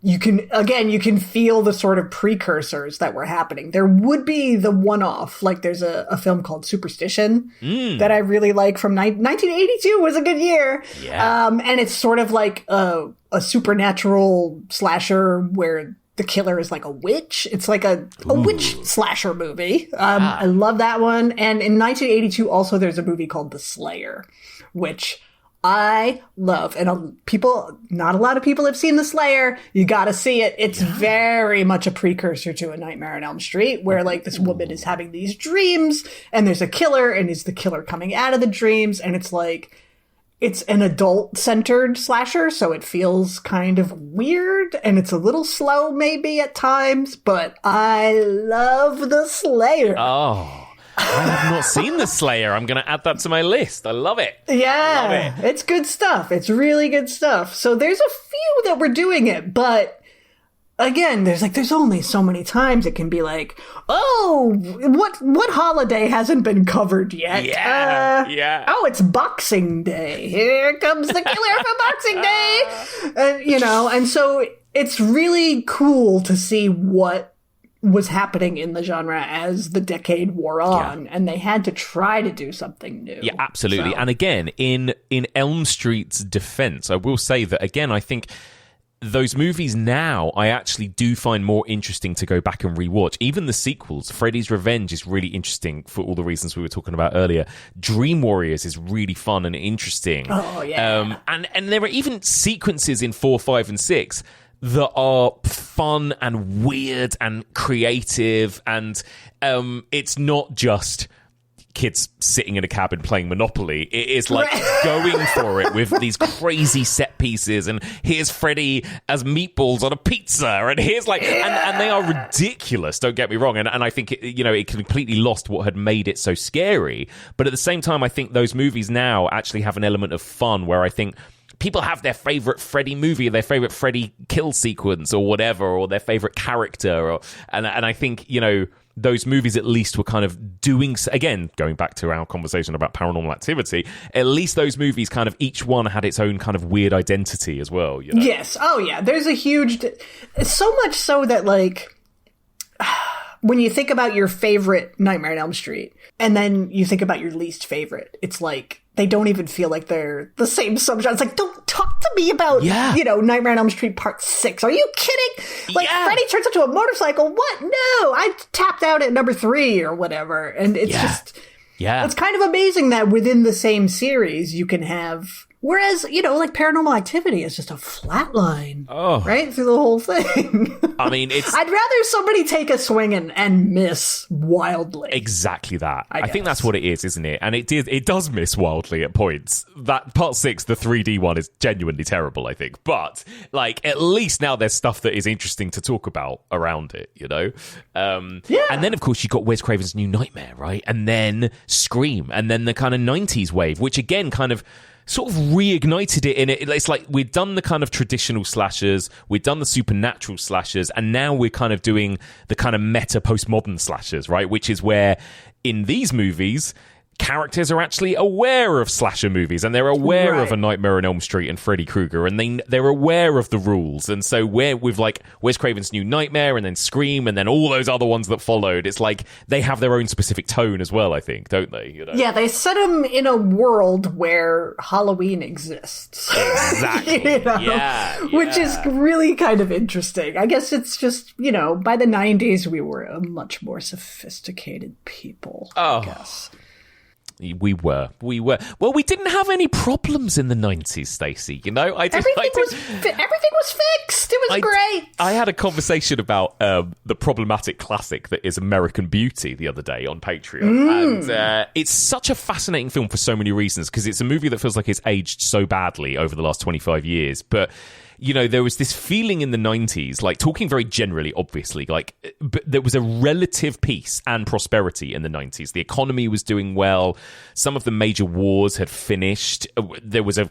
you can feel the sort of precursors that were happening. There would be the one-off, like there's a film called Superstition that I really like from 1982 was a good year. Yeah. And it's sort of like a supernatural slasher where the killer is like a witch. It's like a witch slasher movie. I love that one. And in 1982 also there's a movie called The Slayer, which I love. And not a lot of people have seen The Slayer. You gotta see it. It's very much a precursor to A Nightmare on Elm Street, where like this woman is having these dreams and there's a killer, and is the killer coming out of the dreams? And it's like, it's an adult-centered slasher, so it feels kind of weird, and it's a little slow maybe at times, but I love the Slayer. Oh, I have not seen the Slayer. I'm going to add that to my list. I love it. Yeah, love it. It's good stuff. It's really good stuff. So there's a few that we're doing it, but again, there's only so many times it can be like, oh, what holiday hasn't been covered yet? Yeah. Oh, it's Boxing Day. Here comes the killer for Boxing Day. And so it's really cool to see what was happening in the genre as the decade wore on, and they had to try to do something new. Yeah, absolutely. So. And again, in Elm Street's defense, I will say that, again, I think those movies now I actually do find more interesting to go back and rewatch. Even the sequels, Freddy's Revenge is really interesting for all the reasons we were talking about earlier. Dream Warriors is really fun and interesting. Oh, yeah. And there are even sequences in 4, 5, and 6 that are fun and weird and creative, and it's not just kids sitting in a cabin playing Monopoly. It is like going for it with these crazy set pieces, and here's Freddy as meatballs on a pizza, and here's like and they are ridiculous, don't get me wrong, and I think it completely lost what had made it so scary. But at the same time, I think those movies now actually have an element of fun where I think people have their favorite Freddy movie, or their favorite Freddy kill sequence, or whatever, or their favorite character, and I think those movies at least were kind of doing, again, going back to our conversation about Paranormal Activity, at least those movies kind of, each one had its own kind of weird identity as well. Yes. Oh, yeah. There's a huge, so much so that, like, when you think about your favorite Nightmare on Elm Street, and then you think about your least favorite, it's like, they don't even feel like they're the same subject. It's like, don't talk to me about, Nightmare on Elm Street Part 6. Are you kidding? Like, Freddy turns into a motorcycle. What? No, I tapped out at number 3 or whatever. And it's just, it's kind of amazing that within the same series you can have, whereas, like Paranormal Activity is just a flat line, right? Through the whole thing. I mean, it's... I'd rather somebody take a swing and miss wildly. Exactly that. I think that's what it is, isn't it? And it does miss wildly at points. That Part 6, the 3D one, is genuinely terrible, I think. But, like, at least now there's stuff that is interesting to talk about around it, And then, of course, you've got Wes Craven's New Nightmare, right? And then Scream. And then the kind of 90s wave, which, again, kind of sort of reignited it in it. It's like we've done the kind of traditional slashers, we've done the supernatural slashers, and now we're kind of doing the kind of meta postmodern slashers, right? Which is where in these movies, characters are actually aware of slasher movies, and they're aware of A Nightmare on Elm Street and Freddy Krueger, and they're aware of the rules. And so with like Wes Craven's New Nightmare and then Scream and then all those other ones that followed, it's like they have their own specific tone as well, I think, don't they? Yeah, they set them in a world where Halloween exists. Exactly. Which is really kind of interesting. I guess it's just, by the 90s we were a much more sophisticated people, I guess. We were. Well, we didn't have any problems in the 90s, Stacie. Everything was fixed. It was great. I had a conversation about the problematic classic that is American Beauty the other day on Patreon. And it's such a fascinating film for so many reasons, because it's a movie that feels like it's aged so badly over the last 25 years. But there was this feeling in the 90s, like talking very generally, obviously, like but there was a relative peace and prosperity in the 90s. The economy was doing well. Some of the major wars had finished. There was a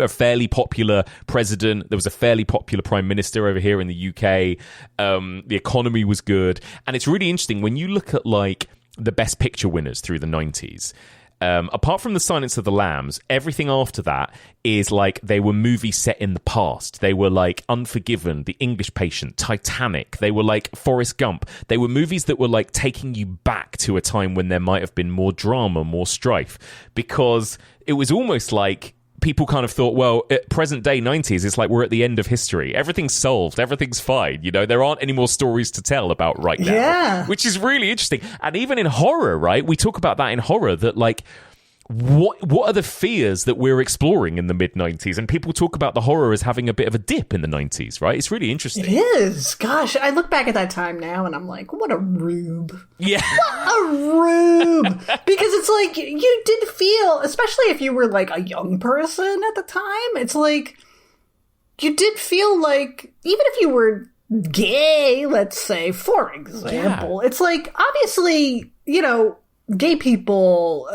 fairly popular president. There was a fairly popular prime minister over here in the UK. The economy was good. And it's really interesting when you look at like the best picture winners through the 90s. Apart from The Silence of the Lambs, everything after that is like they were movies set in the past. They were like Unforgiven, The English Patient, Titanic. They were like Forrest Gump. They were movies that were like taking you back to a time when there might have been more drama, more strife, because it was almost like people kind of thought, well, at present day 90s, it's like we're at the end of history. Everything's solved. Everything's fine. There aren't any more stories to tell about right now, which is really interesting. And even in horror, right? We talk about that in horror, that like what are the fears that we're exploring in the mid-90s? And people talk about the horror as having a bit of a dip in the 90s, right? It's really interesting. It is. Gosh, I look back at that time now and I'm like, what a rube. Yeah. What a rube. Because it's like, you did feel, especially if you were like a young person at the time, it's like, you did feel like, even if you were gay, let's say, for example, it's like, obviously, you know, gay people,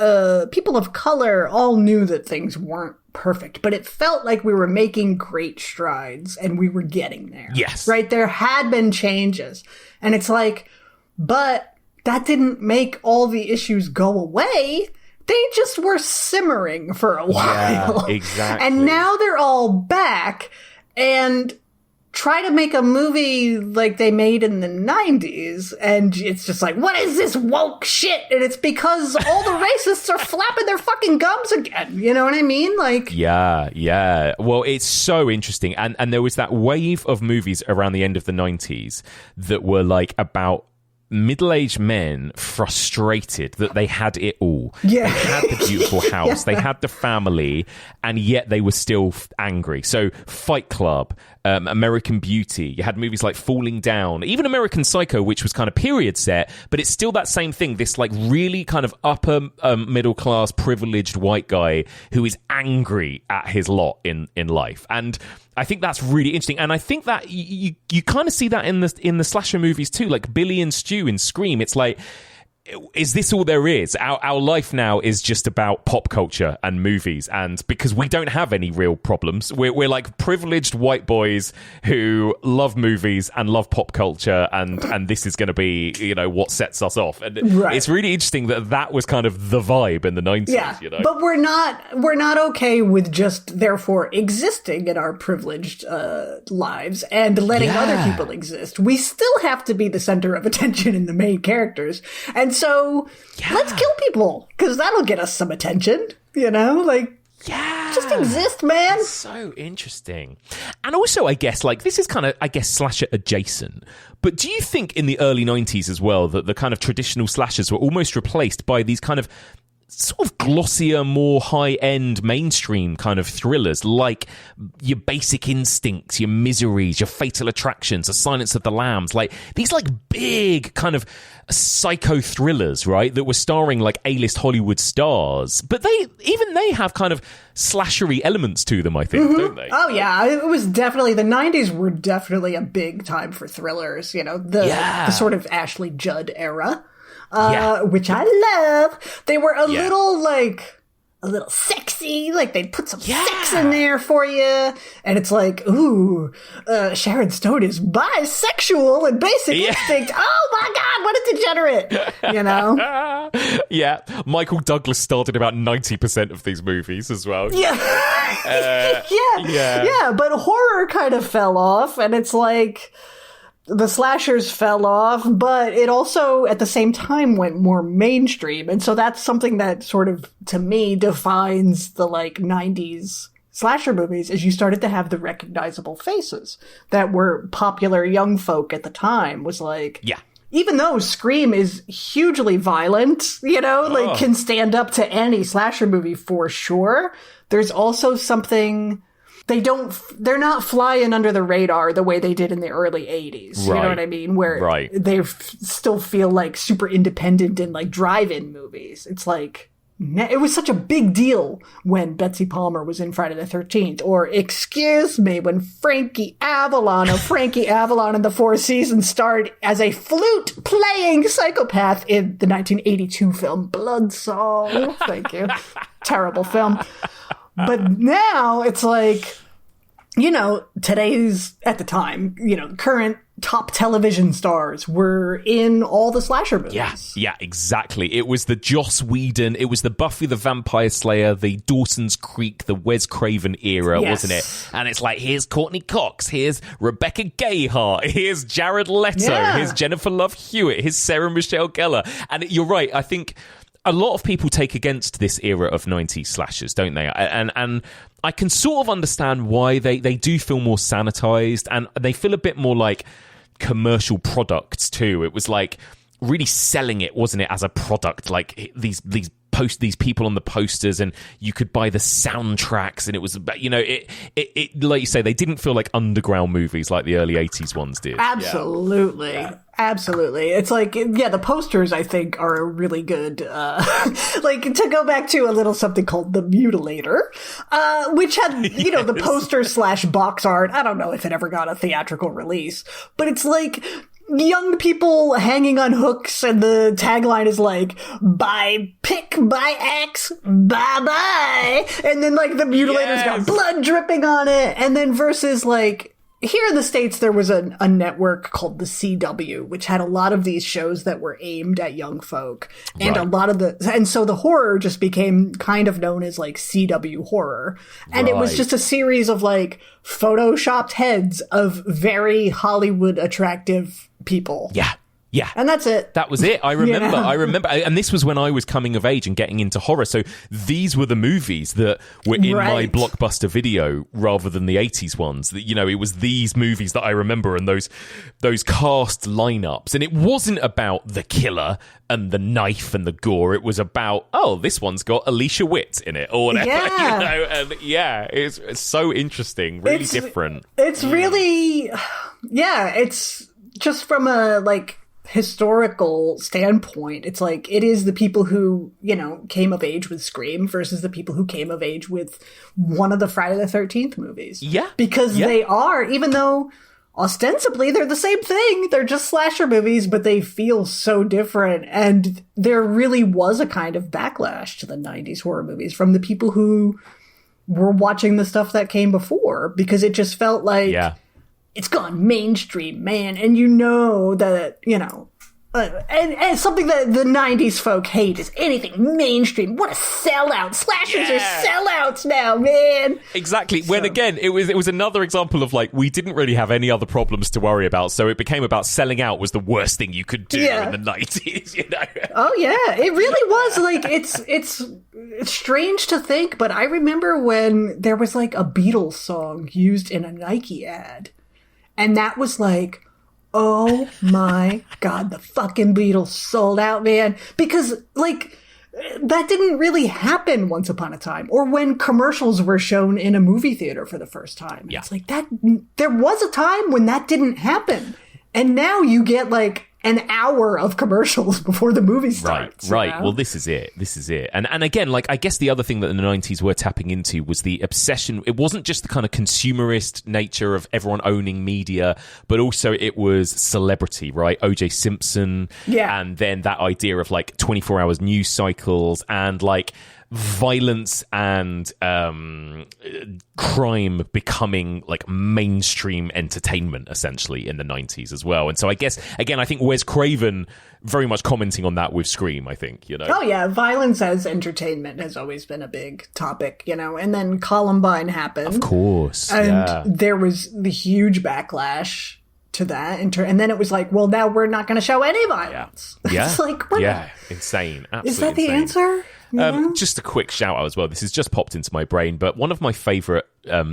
people of color all knew that things weren't perfect, but it felt like we were making great strides and we were getting there. Yes. Right? There had been changes. And it's like, but that didn't make all the issues go away. They just were simmering for a while. Yeah, exactly. And now they're all back and try to make a movie like they made in the 90s, and it's just like, what is this woke shit? And it's because all the racists are flapping their fucking gums again. You know what I mean? Like, yeah. Well, it's so interesting. And there was that wave of movies around the end of the 90s that were like about middle-aged men frustrated that they had it all. Yeah. They had the beautiful house, they had the family, and yet they were still angry. So Fight Club, American Beauty, you had movies like Falling Down, even American Psycho, which was kind of period set, but it's still that same thing, this like really kind of upper middle class privileged white guy who is angry at his lot in life. And I think that's really interesting, and I think that you kind of see that in the slasher movies too, like Billy and Stu in Scream. It's like, is this all there is? Our life now is just about pop culture and movies, and because we don't have any real problems, we're like privileged white boys who love movies and love pop culture, and this is going to be, you know, what sets us off. And It's really interesting that was kind of the vibe in the 90s. Yeah, you know? but we're not okay with just therefore existing in our privileged lives and letting other people exist. We still have to be the center of attention in the main characters, and so let's kill people, because that'll get us some attention, you know? Like, just exist, man. It's so interesting. And also, I guess, like, this is kind of, I guess, slasher adjacent. But do you think in the early 90s as well that the kind of traditional slashers were almost replaced by these kind of sort of glossier, more high-end mainstream kind of thrillers, like your Basic Instincts, your Miseries, your Fatal Attractions, A Silence of the Lambs, like these like big kind of psycho thrillers, right, that were starring like A-list Hollywood stars, but they have kind of slashery elements to them, I think, don't they? Oh yeah, it was definitely, the 90s were definitely a big time for thrillers, you know, the sort of Ashley Judd era. Which I love. They were a little sexy, like they'd put some sex in there for you, and it's like, ooh, Sharon Stone is bisexual and Basic Instinct. Oh my god, what a degenerate, you know? Yeah, Michael Douglas started about 90% of these movies as well. Yeah. But horror kind of fell off, and it's like, the slashers fell off, but it also, at the same time, went more mainstream. And so that's something that sort of, to me, defines the, like, 90s slasher movies, is you started to have the recognizable faces that were popular young folk at the time. Was like, even though Scream is hugely violent, you know, like, can stand up to any slasher movie for sure, there's also something... They're not flying under the radar the way they did in the early 80s. You know what I mean? Where they still feel like super independent in like drive-in movies. It's like, it was such a big deal when Betsy Palmer was in Friday the 13th, or excuse me, when Frankie Avalon of Frankie Avalon and the Four Seasons starred as a flute-playing psychopath in the 1982 film Blood Song. Thank you. Terrible film. But now it's like, you know, at the time, you know, current top television stars were in all the slasher movies. Yeah, exactly. It was the Joss Whedon, it was the Buffy the Vampire Slayer, the Dawson's Creek, the Wes Craven era, wasn't it? And it's like, here's Courtney Cox, here's Rebecca Gayheart, here's Jared Leto, here's Jennifer Love Hewitt, here's Sarah Michelle Gellar. And you're right, I think a lot of people take against this era of 90s slashers, don't they? And I can sort of understand why they do feel more sanitized, and they feel a bit more like commercial products too. It was like really selling it, wasn't it, as a product, like these these people on the posters, and you could buy the soundtracks, and it was, you know, it like you say, they didn't feel like underground movies like the early 80s ones did. Absolutely. Yeah. Absolutely. It's like, yeah, the posters, I think, are really good. Like, to go back to a little something called The Mutilator, which had, you know, the poster / box art. I don't know if it ever got a theatrical release, but it's like young people hanging on hooks, and the tagline is like, buy pick, buy axe, bye-bye. And then, like, the Mutilator's got blood dripping on it. And then versus, like, here in the States, there was a network called the CW, which had a lot of these shows that were aimed at young folk. And and so the horror just became kind of known as like CW horror. And it was just a series of like photoshopped heads of very Hollywood attractive people. Yeah. Yeah. And that's it. That was it. I remember. And this was when I was coming of age and getting into horror. So these were the movies that were in my Blockbuster video rather than the 80s ones. You know, it was these movies that I remember, and those cast lineups. And it wasn't about the killer and the knife and the gore. It was about, oh, this one's got Alicia Witt in it or whatever. Yeah. You know? And it's so interesting, really different. It's really, it's just from a like historical standpoint, it's like it is the people who, you know, came of age with Scream versus the people who came of age with one of the Friday the 13th movies. Yeah. Because they are, even though ostensibly they're the same thing, they're just slasher movies, but they feel so different. And there really was a kind of backlash to the 90s horror movies from the people who were watching the stuff that came before, because it just felt like it's gone mainstream, man. And you know that, you know, and something that the 90s folk hate is anything mainstream. What a sellout. Slashers are sellouts now, man. Exactly. When again, it was another example of like, we didn't really have any other problems to worry about. So it became about selling out was the worst thing you could do in the 90s, you know? Oh, yeah. It really was. Like, it's strange to think, but I remember when there was like a Beatles song used in a Nike ad. And that was like, oh my God, the fucking Beatles sold out, man. Because, like, that didn't really happen once upon a time. Or when commercials were shown in a movie theater for the first time. Yeah. It's like that, there was a time when that didn't happen. And now you get, like, an hour of commercials before the movie starts. Right. You know? Well, this is it. And again, like, I guess the other thing that in the 90s were tapping into was the obsession. It wasn't just the kind of consumerist nature of everyone owning media, but also it was celebrity, right? O.J. Simpson. Yeah. And then that idea of like 24 hours news cycles and like violence and crime becoming like mainstream entertainment essentially in the 90s as well. And so I guess, again, I think Wes Craven very much commenting on that with Scream, I think, you know. Oh yeah, violence as entertainment has always been a big topic, you know. And then Columbine happened. Of course. And there was the huge backlash to that, and then it was like, well, now we're not going to show any violence. Yeah. It's like, insane. Absolutely is that the answer? Just a quick shout out as well. This has just popped into my brain, but one of my favorite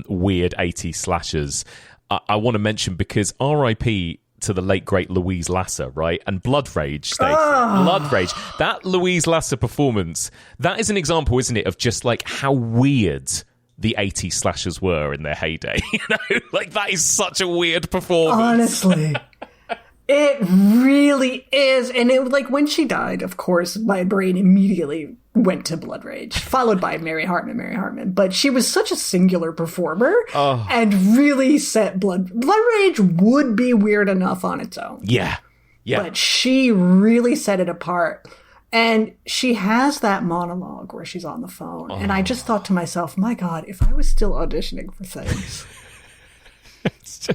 weird 80s slashers I want to mention, because R.I.P. to the late great Louise Lasser, right? And Blood Rage, Stacie. Blood Rage. That Louise Lasser performance, that is an example, isn't it, of just like how weird the 80s slashers were in their heyday. You know, like that is such a weird performance. Honestly. It really is. And it, like, when she died, of course, my brain immediately went to Blood Rage, followed by Mary Hartman. But she was such a singular performer and really set Blood Rage would be weird enough on its own. Yeah. But she really set it apart. And she has that monologue where she's on the phone. And I just thought to myself, my God, if I was still auditioning for things... It's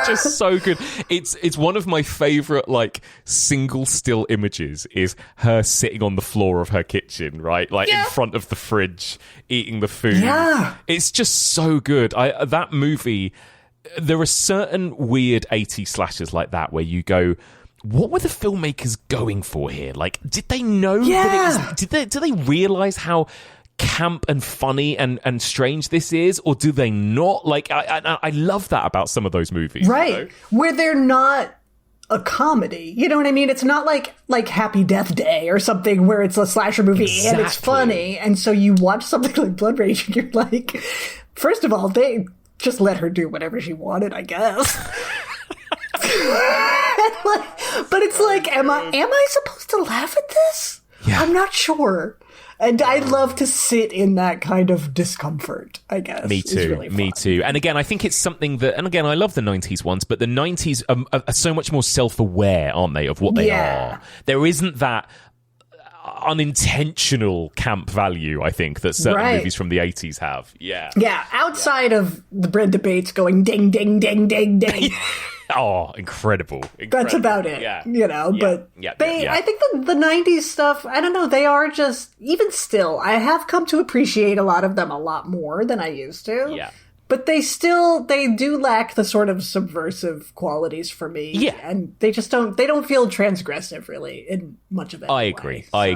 just so good. It's one of my favorite like single still images is her sitting on the floor of her kitchen, right? Like in front of the fridge, eating the food. Yeah. It's just so good. That movie, there are certain weird 80s slashers like that where you go, what were the filmmakers going for here? Like, did they know that it was, did they realize how camp and funny and strange this is, or do they not? Like, I love that about some of those movies, right? You know? Where they're not a comedy. You know what I mean? It's not like Happy Death Day or something where it's a slasher movie and it's funny. And so you watch something like Blood Rage and you're like, first of all, they just let her do whatever she wanted, I guess. But it's like, am I supposed to laugh at this? Yeah. I'm not sure. And I love to sit in that kind of discomfort, I guess. Me too. Really me too. And again, I think it's something that, and again, I love the 90s ones, but the 90s are so much more self-aware, aren't they, of what they are. There isn't that unintentional camp value, I think, that certain movies from the 80s have. Yeah. Yeah, outside of the Brenda Bates going ding, ding, ding, ding, ding. Oh, incredible. That's about it, you know, but I think the 90s stuff, I don't know, they are just, even still, I have come to appreciate a lot of them a lot more than I used to. Yeah. But they do lack the sort of subversive qualities for me. Yeah. And they don't feel transgressive, really, in much of it. I agree. I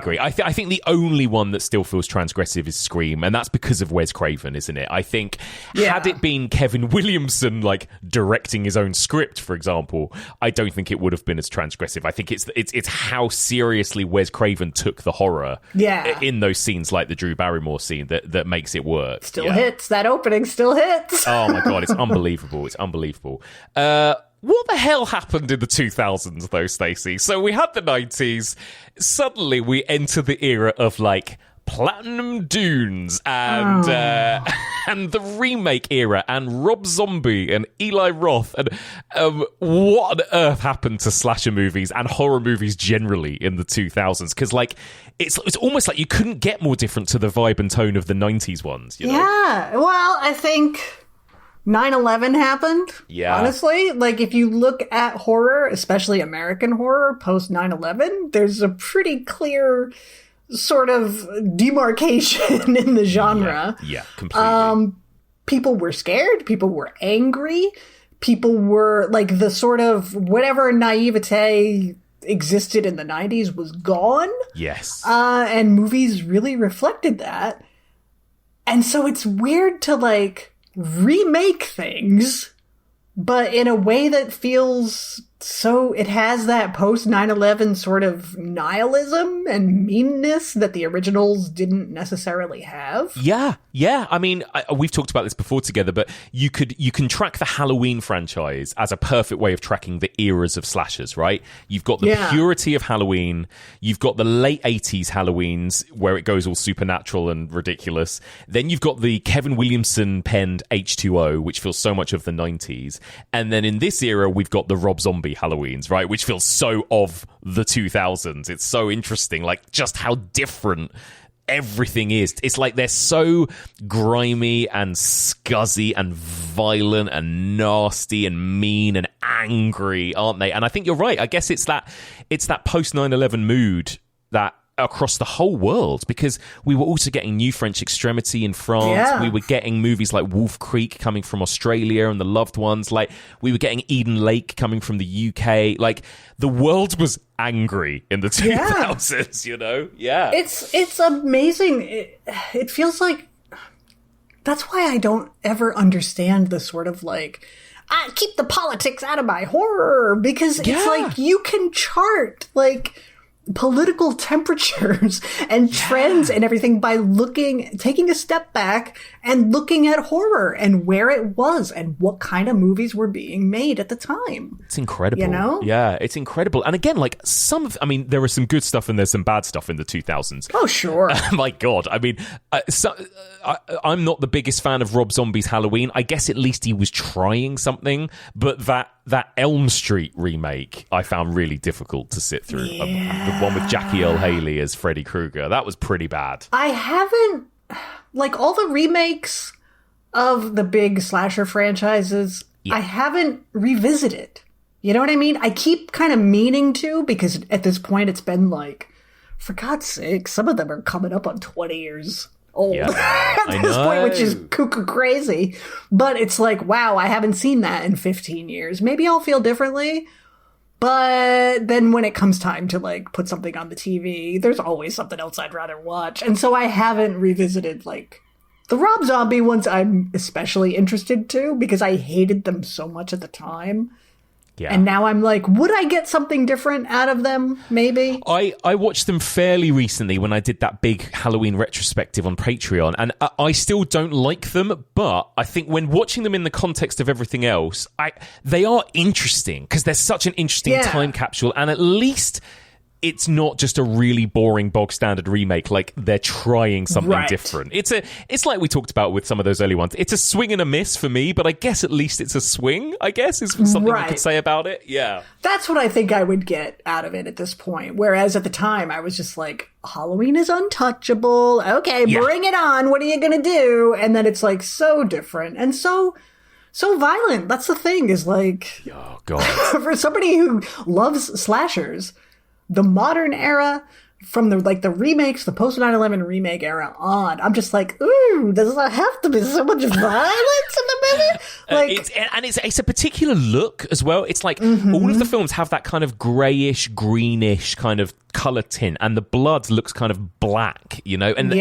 think the only one that still feels transgressive is Scream, and that's because of Wes Craven, isn't it? I think had it been Kevin Williamson, like, directing his own script, for example, I don't think it would have been as transgressive. I think it's how seriously Wes Craven took the horror in those scenes, like the Drew Barrymore scene, that makes it work. Still hits. That opening still hits. Oh my god, it's unbelievable. It's unbelievable. What the hell happened in the 2000s though, Stacey? So we had the 90s. Suddenly we enter the era of like Platinum Dunes and the remake era and Rob Zombie and Eli Roth and what on earth happened to slasher movies and horror movies generally in the 2000s? Because like it's almost like you couldn't get more different to the vibe and tone of the 90s ones. You know? Yeah, well, I think 9/11 happened. Yeah, honestly, like if you look at horror, especially American horror post 9/11, there's a pretty clear sort of demarcation in the genre. Yeah, completely. People were scared. People were angry. People were like the sort of whatever naivete existed in the 90s was gone. Yes. And movies really reflected that. And so it's weird to like remake things, but in a way that feels so, it has that post 9/11 sort of nihilism and meanness that the originals didn't necessarily have. Yeah. I mean, we've talked about this before together, but you can track the Halloween franchise as a perfect way of tracking the eras of slashers, right? You've got the purity of Halloween. You've got the late 80s Halloweens where it goes all supernatural and ridiculous. Then you've got the Kevin Williamson penned H2O, which feels so much of the 90s. And then in this era, we've got the Rob Zombie Halloweens, right? Which feels so of the 2000s. It's so interesting, like just how different everything is. It's like they're so grimy and scuzzy and violent and nasty and mean and angry, aren't they? And I think you're right. I guess it's that post 9/11 mood that across the whole world, because we were also getting New French Extremity in France. Yeah. We were getting movies like Wolf Creek coming from Australia and The Loved Ones. Like we were getting Eden Lake coming from the UK. Like the world was angry in the 2000s, you know? Yeah. It's amazing. It feels like that's why I don't ever understand the sort of like, I keep the politics out of my horror, because it's like you can chart like political temperatures and trends and everything by taking a step back and looking at horror and where it was and what kind of movies were being made at the time. It's incredible. You know? Yeah, it's incredible. And again, like there was some good stuff and there's some bad stuff in the 2000s. Oh, sure. My God. I mean, I'm not the biggest fan of Rob Zombie's Halloween. I guess at least he was trying something, but that Elm Street remake I found really difficult to sit through. The one with Jackie Earle Haley as Freddy Krueger. That was pretty bad. I haven't, like all the remakes of the big slasher franchises, I haven't revisited. You know what I mean? I keep kind of meaning to, because at this point it's been like, for God's sake, some of them are coming up on 20 years old at this point, which is cuckoo crazy. But it's like, wow, I haven't seen that in 15 years. Maybe I'll feel differently. But then when it comes time to like put something on the TV, there's always something else I'd rather watch. And so I haven't revisited like the Rob Zombie ones. I'm especially interested to, because I hated them so much at the time. Yeah. And now I'm like, would I get something different out of them? Maybe. I watched them fairly recently when I did that big Halloween retrospective on Patreon, and I still don't like them, but I think when watching them in the context of everything else, they are interesting because they're such an interesting time capsule, and at least it's not just a really boring bog standard remake. Like, they're trying something different. It's like we talked about with some of those early ones. It's a swing and a miss for me, but I guess at least it's a swing, I guess, is something you could say about it. Yeah. That's what I think I would get out of it at this point. Whereas at the time, I was just like, Halloween is untouchable. Okay, bring it on. What are you going to do? And then it's like so different and so violent. That's the thing, is like, oh God. For somebody who loves slashers, the modern era, from the remakes, the post 9/11 remake era on, I'm just like, ooh, does there have to be so much violence in the movie? It's a particular look as well. It's like all of the films have that kind of greyish, greenish kind of color tint, and the blood looks kind of black, and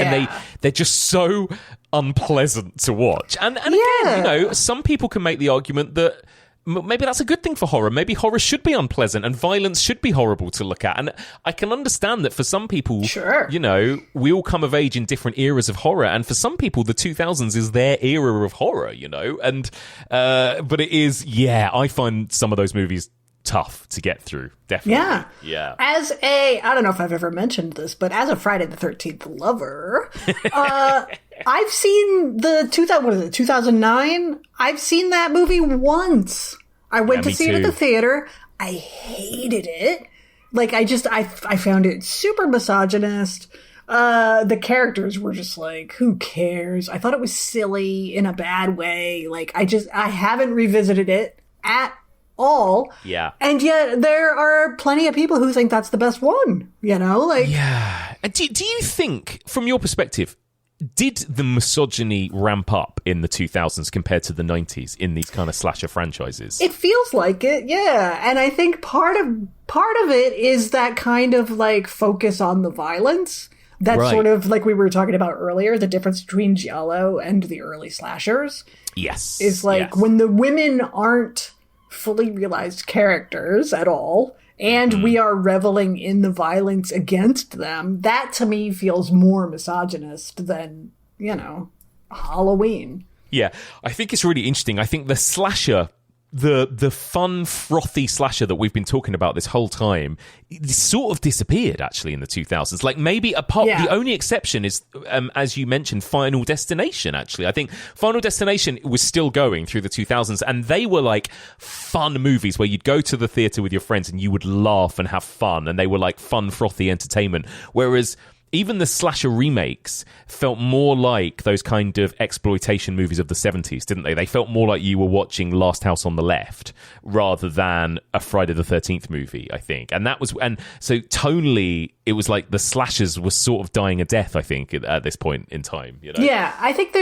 they're just so unpleasant to watch. And again, some people can make the argument that maybe that's a good thing for horror. Maybe horror should be unpleasant and violence should be horrible to look at. And I can understand that for some people, we all come of age in different eras of horror. And for some people, the 2000s is their era of horror, And, but it is, I find some of those movies tough to get through. Definitely. Yeah. I don't know if I've ever mentioned this, but as a Friday the 13th lover, I've seen 2009? I've seen that movie once. I went to see it at the theater. I hated it. Like, I found it super misogynist. The characters were just like, who cares? I thought it was silly in a bad way. Like, I haven't revisited it at all. Yeah. And yet there are plenty of people who think that's the best one, Yeah. Do you think, from your perspective, did the misogyny ramp up in the 2000s compared to the 90s in these kind of slasher franchises? It feels like it, yeah. And I think part of it is that kind of like focus on the violence. That's sort of like we were talking about earlier, the difference between Giallo and the early slashers. Yes. Is like when the women aren't fully realized characters at all, and we are reveling in the violence against them, that to me feels more misogynist than, Halloween. Yeah, I think it's really interesting. I think the slasher, the fun, frothy slasher that we've been talking about this whole time, it sort of disappeared, actually, in the 2000s. Like, maybe the only exception is, as you mentioned, Final Destination, actually. I think Final Destination was still going through the 2000s, and they were, like, fun movies where you'd go to the theatre with your friends and you would laugh and have fun, and they were, like, fun, frothy entertainment. Whereas even the slasher remakes felt more like those kind of exploitation movies of the 70s, didn't they? They felt more like you were watching Last House on the Left rather than a Friday the 13th movie, I think. And so tonally, it was like the slashers were sort of dying a death, I think, at this point in time. Yeah, I think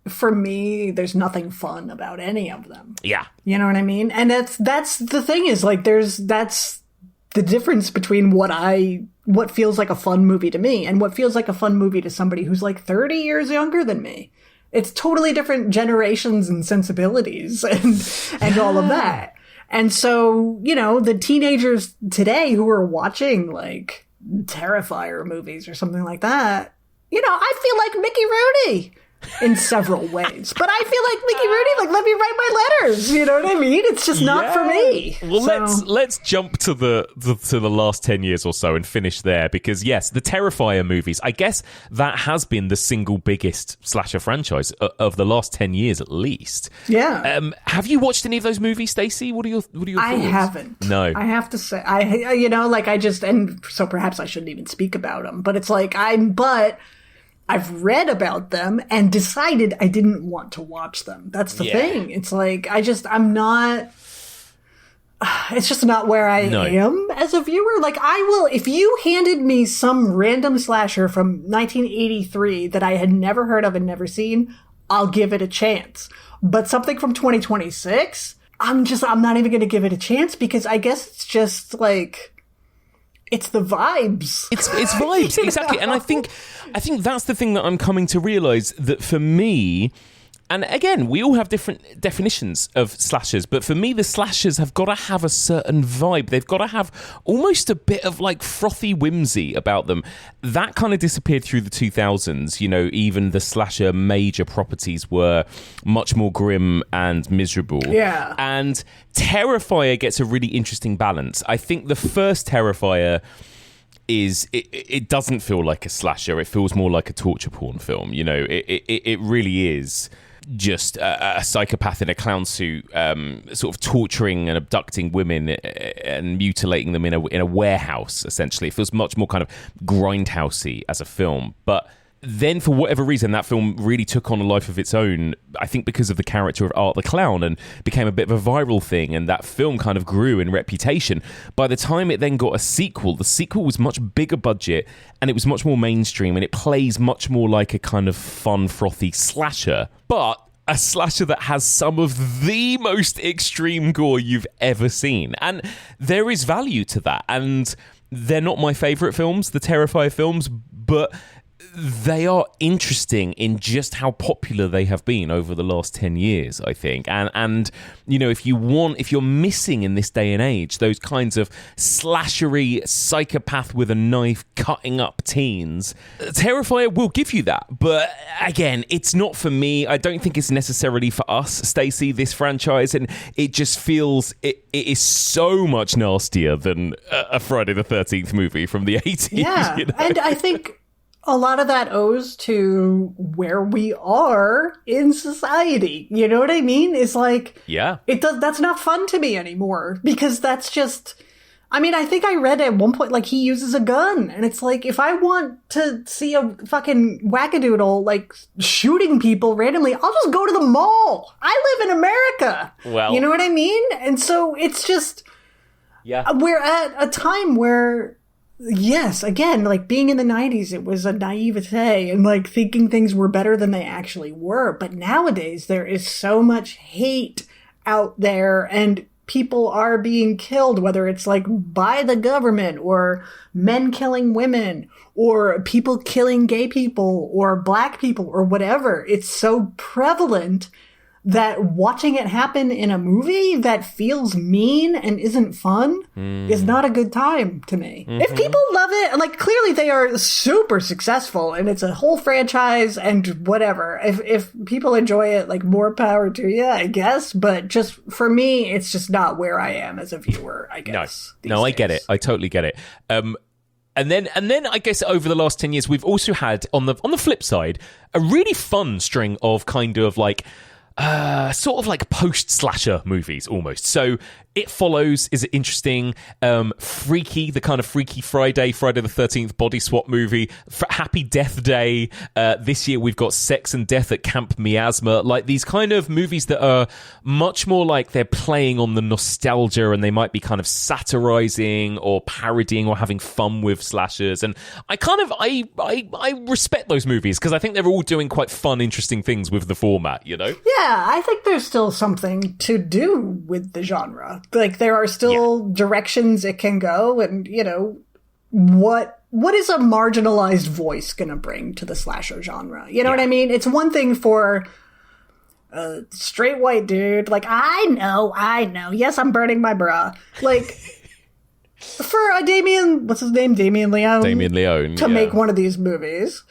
for me, there's nothing fun about any of them. Yeah. You know what I mean? And that's the thing, is like that's the difference between what feels like a fun movie to me and what feels like a fun movie to somebody who's like 30 years younger than me. It's totally different generations and sensibilities and all of that. And so, the teenagers today who are watching like Terrifier movies or something like that, I feel like Mickey Rooney in several ways. But I feel like Mickey Rooney, let me write my letters. You know what I mean? It's just not for me. Well, let's jump to the last 10 years or so and finish there, because yes, the Terrifier movies, I guess that has been the single biggest slasher franchise of the last 10 years at least. Yeah. Have you watched any of those movies, Stacie? What are your thoughts? I haven't. No. I have to say, and so perhaps I shouldn't even speak about them, but it's like I've read about them and decided I didn't want to watch them. That's the thing. It's like, I'm not, it's just not where I am as a viewer. Like, if you handed me some random slasher from 1983 that I had never heard of and never seen, I'll give it a chance. But something from 2026, I'm not even going to give it a chance, because I guess it's just like, it's the vibes. It's vibes, exactly. And I think that's the thing that I'm coming to realize, that for me, And again, we all have different definitions of slashers, but for me, the slashers have got to have a certain vibe. They've got to have almost a bit of like frothy whimsy about them. That kind of disappeared through the 2000s. You know, even the slasher major properties were much more grim and miserable. Yeah. And Terrifier gets a really interesting balance. I think the first Terrifier is it doesn't feel like a slasher. It feels more like a torture porn film. You know, it really is just a psychopath in a clown suit, sort of torturing and abducting women and mutilating them in a warehouse. Essentially, it feels much more kind of grindhousey as a film, but then for whatever reason that film really took on a life of its own, I think because of the character of Art the Clown, and became a bit of a viral thing, and that film kind of grew in reputation. By the time it then got a sequel, the sequel was much bigger budget and it was much more mainstream, and it plays much more like a kind of fun, frothy slasher, but a slasher that has some of the most extreme gore you've ever seen. And there is value to that, and they're not my favourite films, the Terrifier films, but they are interesting in just how popular they have been over the last 10 years, I think. And you know, if you're missing in this day and age those kinds of slashery psychopath with a knife cutting up teens, Terrifier will give you that. But again, it's not for me. I don't think it's necessarily for us, Stacie, this franchise, and it just feels it is so much nastier than a Friday the 13th movie from the 80s. Yeah, you know? and I think a lot of that owes to where we are in society. You know what I mean? It's like, yeah, that's not fun to me anymore, because that's just, I mean, I think I read at one point, like, he uses a gun, and it's like, if I want to see a fucking wackadoodle, like, shooting people randomly, I'll just go to the mall. I live in America. Well, you know what I mean? And so it's just, yeah, we're at a time where, yes, again, like, being in the 90s, it was a naivete and like thinking things were better than they actually were. But nowadays there is so much hate out there, and people are being killed, whether it's like by the government, or men killing women, or people killing gay people or black people or whatever. It's so prevalent that watching it happen in a movie that feels mean and isn't fun is not a good time to me. Mm-hmm. If people love it, like, clearly they are super successful and it's a whole franchise and whatever. If people enjoy it, like, more power to you, I guess. But just for me, it's just not where I am as a viewer, I guess. No, I get it. I totally get it. And then I guess over the last 10 years, we've also had, on the flip side, a really fun string of kind of like, sort of like post-slasher movies almost. So It Follows is interesting. Freaky, the kind of Freaky Friday the 13th body swap movie. Happy Death Day. This year we've got Sex and Death at Camp Miasma. Like, these kind of movies that are much more like they're playing on the nostalgia, and they might be kind of satirizing or parodying or having fun with slashers. And I respect those movies, because I think they're all doing quite fun, interesting things with the format, you know? Yeah, I think there's still something to do with the genre. Like, there are still directions it can go, and, you know, what is a marginalized voice gonna bring to the slasher genre? You know what I mean? It's one thing for a straight white dude, like, I know, yes, I'm burning my bra. Like, for a Damien Leone to make one of these movies,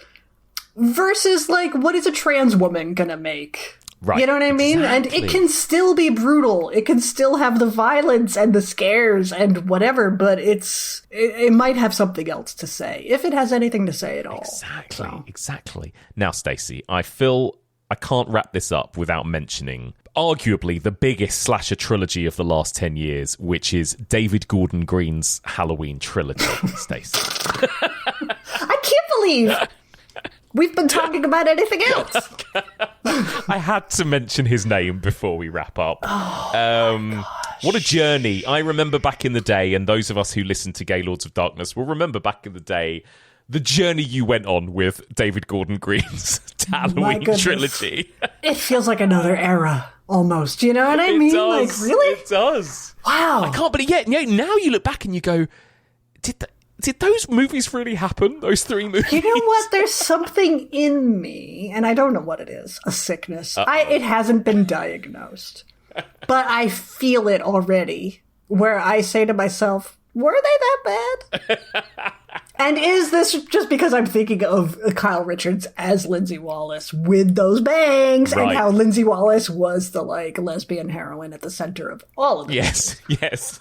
versus, like, what is a trans woman gonna make? Right. You know what I mean? Exactly. And it can still be brutal. It can still have the violence and the scares and whatever, but it might have something else to say, if it has anything to say at all. Exactly. Now, Stacie, I feel I can't wrap this up without mentioning arguably the biggest slasher trilogy of the last 10 years, which is David Gordon Green's Halloween trilogy, Stacie. I can't believe we've been talking about anything else. I had to mention his name before we wrap up. What a journey. I remember back in the day, and those of us who listen to Gaylords of Darkness will remember back in the day, the journey you went on with David Gordon Green's Halloween trilogy. It feels like another era, almost. You know what I mean? Does. Like, really? It does. Wow. I can't, but yet now you look back and you go, did those movies really happen? Those 3 movies? You know what? There's something in me, and I don't know what it is. A sickness. It hasn't been diagnosed, but I feel it already, where I say to myself, were they that bad? And is this just because I'm thinking of Kyle Richards as Lindsay Wallace with those bangs, and how Lindsay Wallace was the like lesbian heroine at the center of all of this? Yes.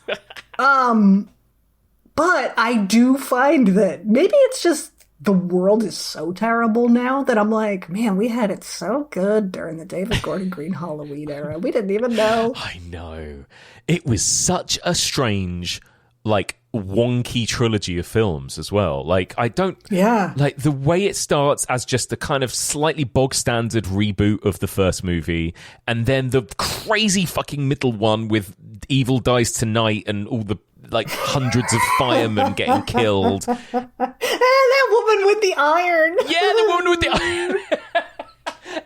But I do find that maybe it's just the world is so terrible now that I'm like, man, we had it so good during the David Gordon Green Halloween era. We didn't even know. I know. It was such a strange, like, wonky trilogy of films as well. Like, I don't... Yeah. Like, the way it starts as just a kind of slightly bog-standard reboot of the first movie, and then the crazy fucking middle one with Evil Dies Tonight and all the, like, hundreds of firemen getting killed. And that woman with the iron. Yeah, the woman with the iron.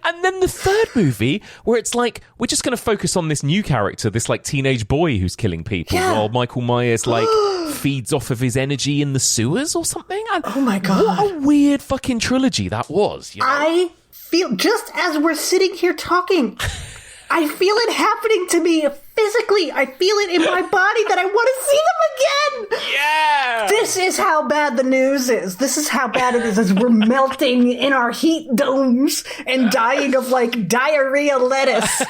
And then the third movie, where it's like, we're just going to focus on this new character, this like teenage boy who's killing people, while Michael Myers like feeds off of his energy in the sewers or something. And oh my God. What a weird fucking trilogy that was. You know? I feel, just as we're sitting here talking, I feel it happening to me physically. I feel it in my body that I want to see them again. Yeah. This is how bad the news is. This is how bad it is as we're melting in our heat domes and dying of like diarrhea lettuce.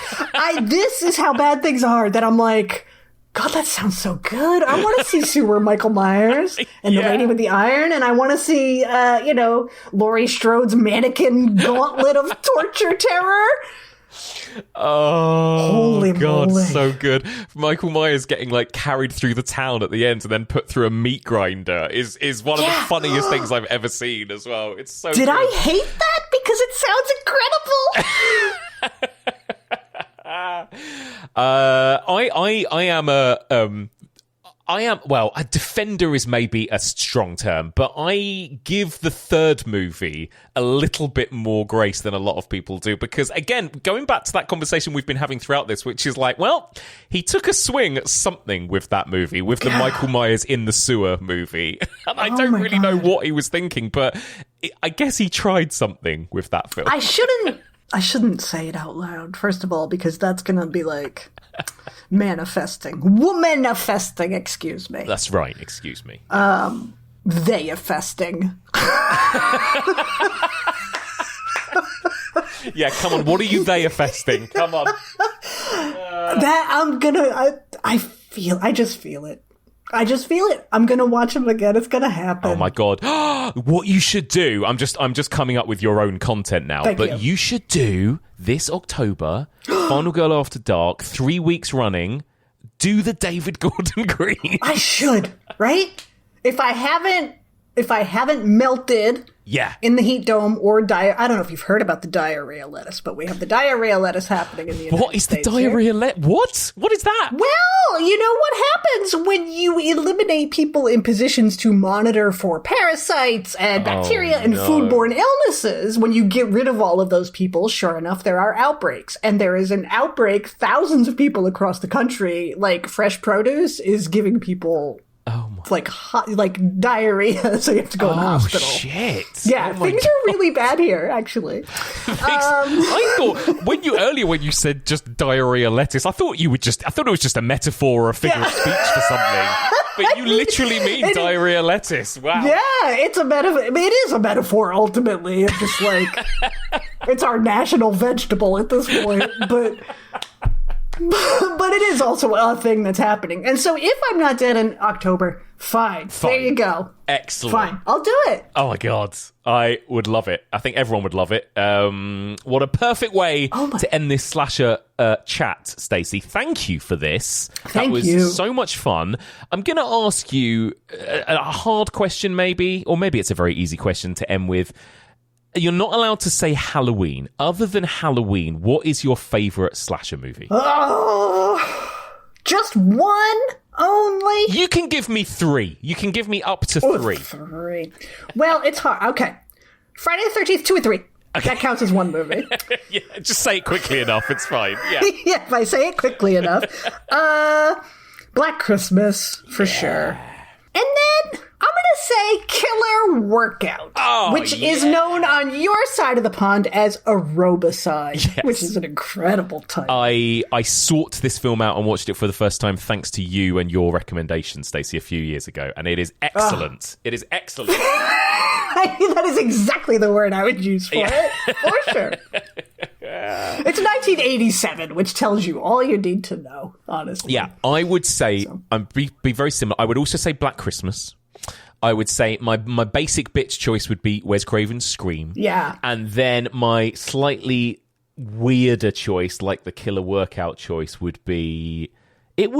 This is how bad things are that I'm like, God, that sounds so good. I want to see sewer Michael Myers and the lady with the iron. And I want to see, Laurie Strode's mannequin gauntlet of torture terror. Oh, holy God, moly. So good. Michael Myers getting like carried through the town at the end and then put through a meat grinder is one of the funniest things I've ever seen as well. It's so Did good. I hate that? Because it sounds incredible. A defender is maybe a strong term, but I give the third movie a little bit more grace than a lot of people do, because again, going back to that conversation we've been having throughout this, which is like, well, he took a swing at something with that movie, with the Michael Myers in the sewer movie. And I don't really know what he was thinking, but I guess he tried something with that film. I shouldn't say it out loud, first of all, because that's going to be like womanifesting, excuse me. That's right, excuse me. Theyifesting. Yeah, come on, what are you theyifesting? Come on. I just feel it. I'm going to watch them again. It's going to happen. Oh my God. What you should do, I'm just coming up with your own content now, but you should do this October, Final Girl After Dark, 3 weeks running, do the David Gordon Green. I should, right? If I haven't melted in the heat dome or I don't know if you've heard about the diarrhea lettuce, but we have the diarrhea lettuce happening in the United States. What is the diarrhea lettuce? What? What is that? Well, you know what happens when you eliminate people in positions to monitor for parasites and bacteria and foodborne illnesses. When you get rid of all of those people, sure enough, there are outbreaks. And there is an outbreak, thousands of people across the country, like fresh produce is giving people like diarrhea, so you have to go in the hospital. Oh, shit. Yeah, things are really bad here, actually. I thought, when you said just diarrhea lettuce, I thought it was just a metaphor or a figure of speech for something. But you literally mean diarrhea lettuce. Wow. Yeah, it's a metaphor. I mean, it is a metaphor, ultimately. It's just like, it's our national vegetable at this point, but it is also a thing that's happening. And so if I'm not dead in October, fine. There you go. Excellent. Fine. I'll do it. Oh my God. I would love it. I think everyone would love it. What a perfect way to end this slasher chat, Stacie. Thank you for this. Thank you. That was so much fun. I'm going to ask you a hard question maybe, or maybe it's a very easy question to end with. You're not allowed to say Halloween. Other than Halloween, what is your favourite slasher movie? Just one only? You can give me 3. You can give me up to 3. 3. Well, it's hard. Okay. Friday the 13th, 2 and 3. Okay. That counts as one movie. Yeah, just say it quickly enough. It's fine. Yeah. Yeah, if I say it quickly enough. Black Christmas, for sure. And then I'm going to say Killer Workout, which is known on your side of the pond as Aerobicide, which is an incredible title. I sought this film out and watched it for the first time thanks to you and your recommendation, Stacie, a few years ago, and it is excellent. It is excellent. That is exactly the word I would use for it, for sure. It's 1987, which tells you all you need to know, honestly. Yeah, I would say, be very similar. I would also say Black Christmas. I would say my basic bitch choice would be Wes Craven's Scream. Yeah. And then my slightly weirder choice, like the Killer Workout choice, would be... It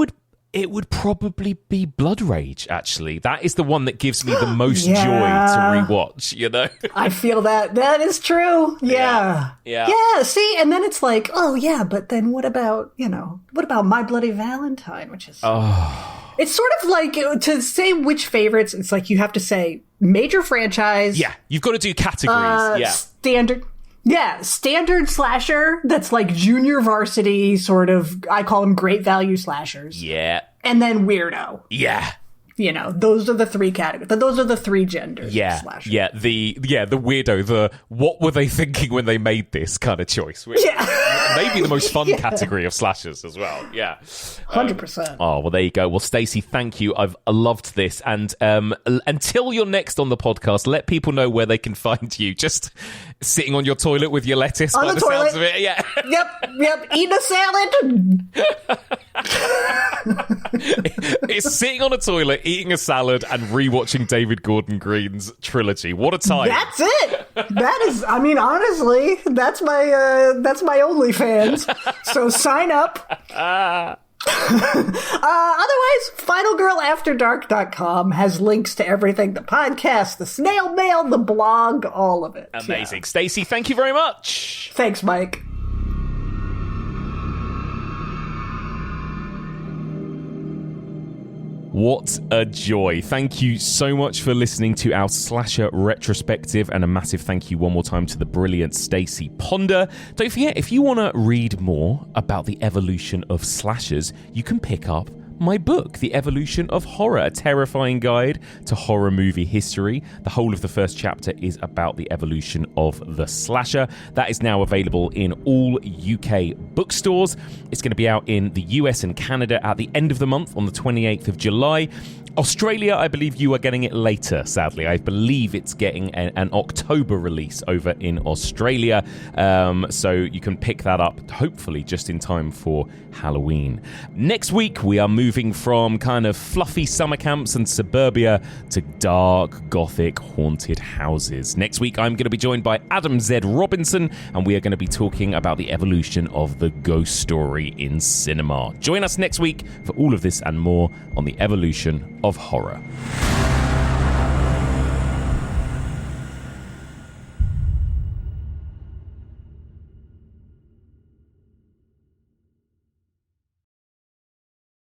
would probably be Blood Rage, actually. That is the one that gives me the most joy to rewatch, you know? I feel that. That is true. Yeah. Yeah, see? And then it's like, oh, yeah, but then what about My Bloody Valentine, which is... Oh. It's sort of like, to say which favorites, it's like you have to say major franchise. Yeah, you've got to do categories. Standard... Yeah, standard slasher that's like junior varsity sort of, I call them great value slashers. Yeah. And then weirdo. Yeah. You know, those are the three categories. Those are the three genders. Yeah. Of slasher. Yeah. The weirdo, the what were they thinking when they made this kind of choice. Which maybe the most fun category of slashers as well. Yeah. 100%. Well, there you go. Well, Stacie, thank you. I've loved this. And until you're next on the podcast, let people know where they can find you. Just sitting on your toilet with your lettuce on by the toilet. sounds of it. Yeah. Yep. Eating a salad. It's sitting on a toilet, eating a salad, and rewatching David Gordon Green's trilogy. What a time. That's it. That is, I mean, honestly, that's my OnlyFans. So sign up. Otherwise, finalgirlafterdark.com has links to everything, the podcast, the snail mail, the blog, all of it. Amazing. Stacie, thank you very much. Thanks, Mike. What a joy. Thank you so much for listening to our slasher retrospective, and a massive thank you one more time to the brilliant Stacie Ponder. Don't forget, if you want to read more about the evolution of slashers, you can pick up my book, The Evolution of Horror, a terrifying guide to horror movie history. The whole of the first chapter is about the evolution of the slasher. That is now available in all UK bookstores. It's going to be out in the US and Canada at the end of the month on the 28th of July. Australia, I believe you are getting it later, sadly. I believe it's getting an October release over in Australia. So you can pick that up, hopefully, just in time for Halloween. Next week, we are moving from kind of fluffy summer camps and suburbia to dark, gothic, haunted houses. Next week, I'm going to be joined by Adam Z. Robinson, and we are going to be talking about the evolution of the ghost story in cinema. Join us next week for all of this and more on the evolution of horror.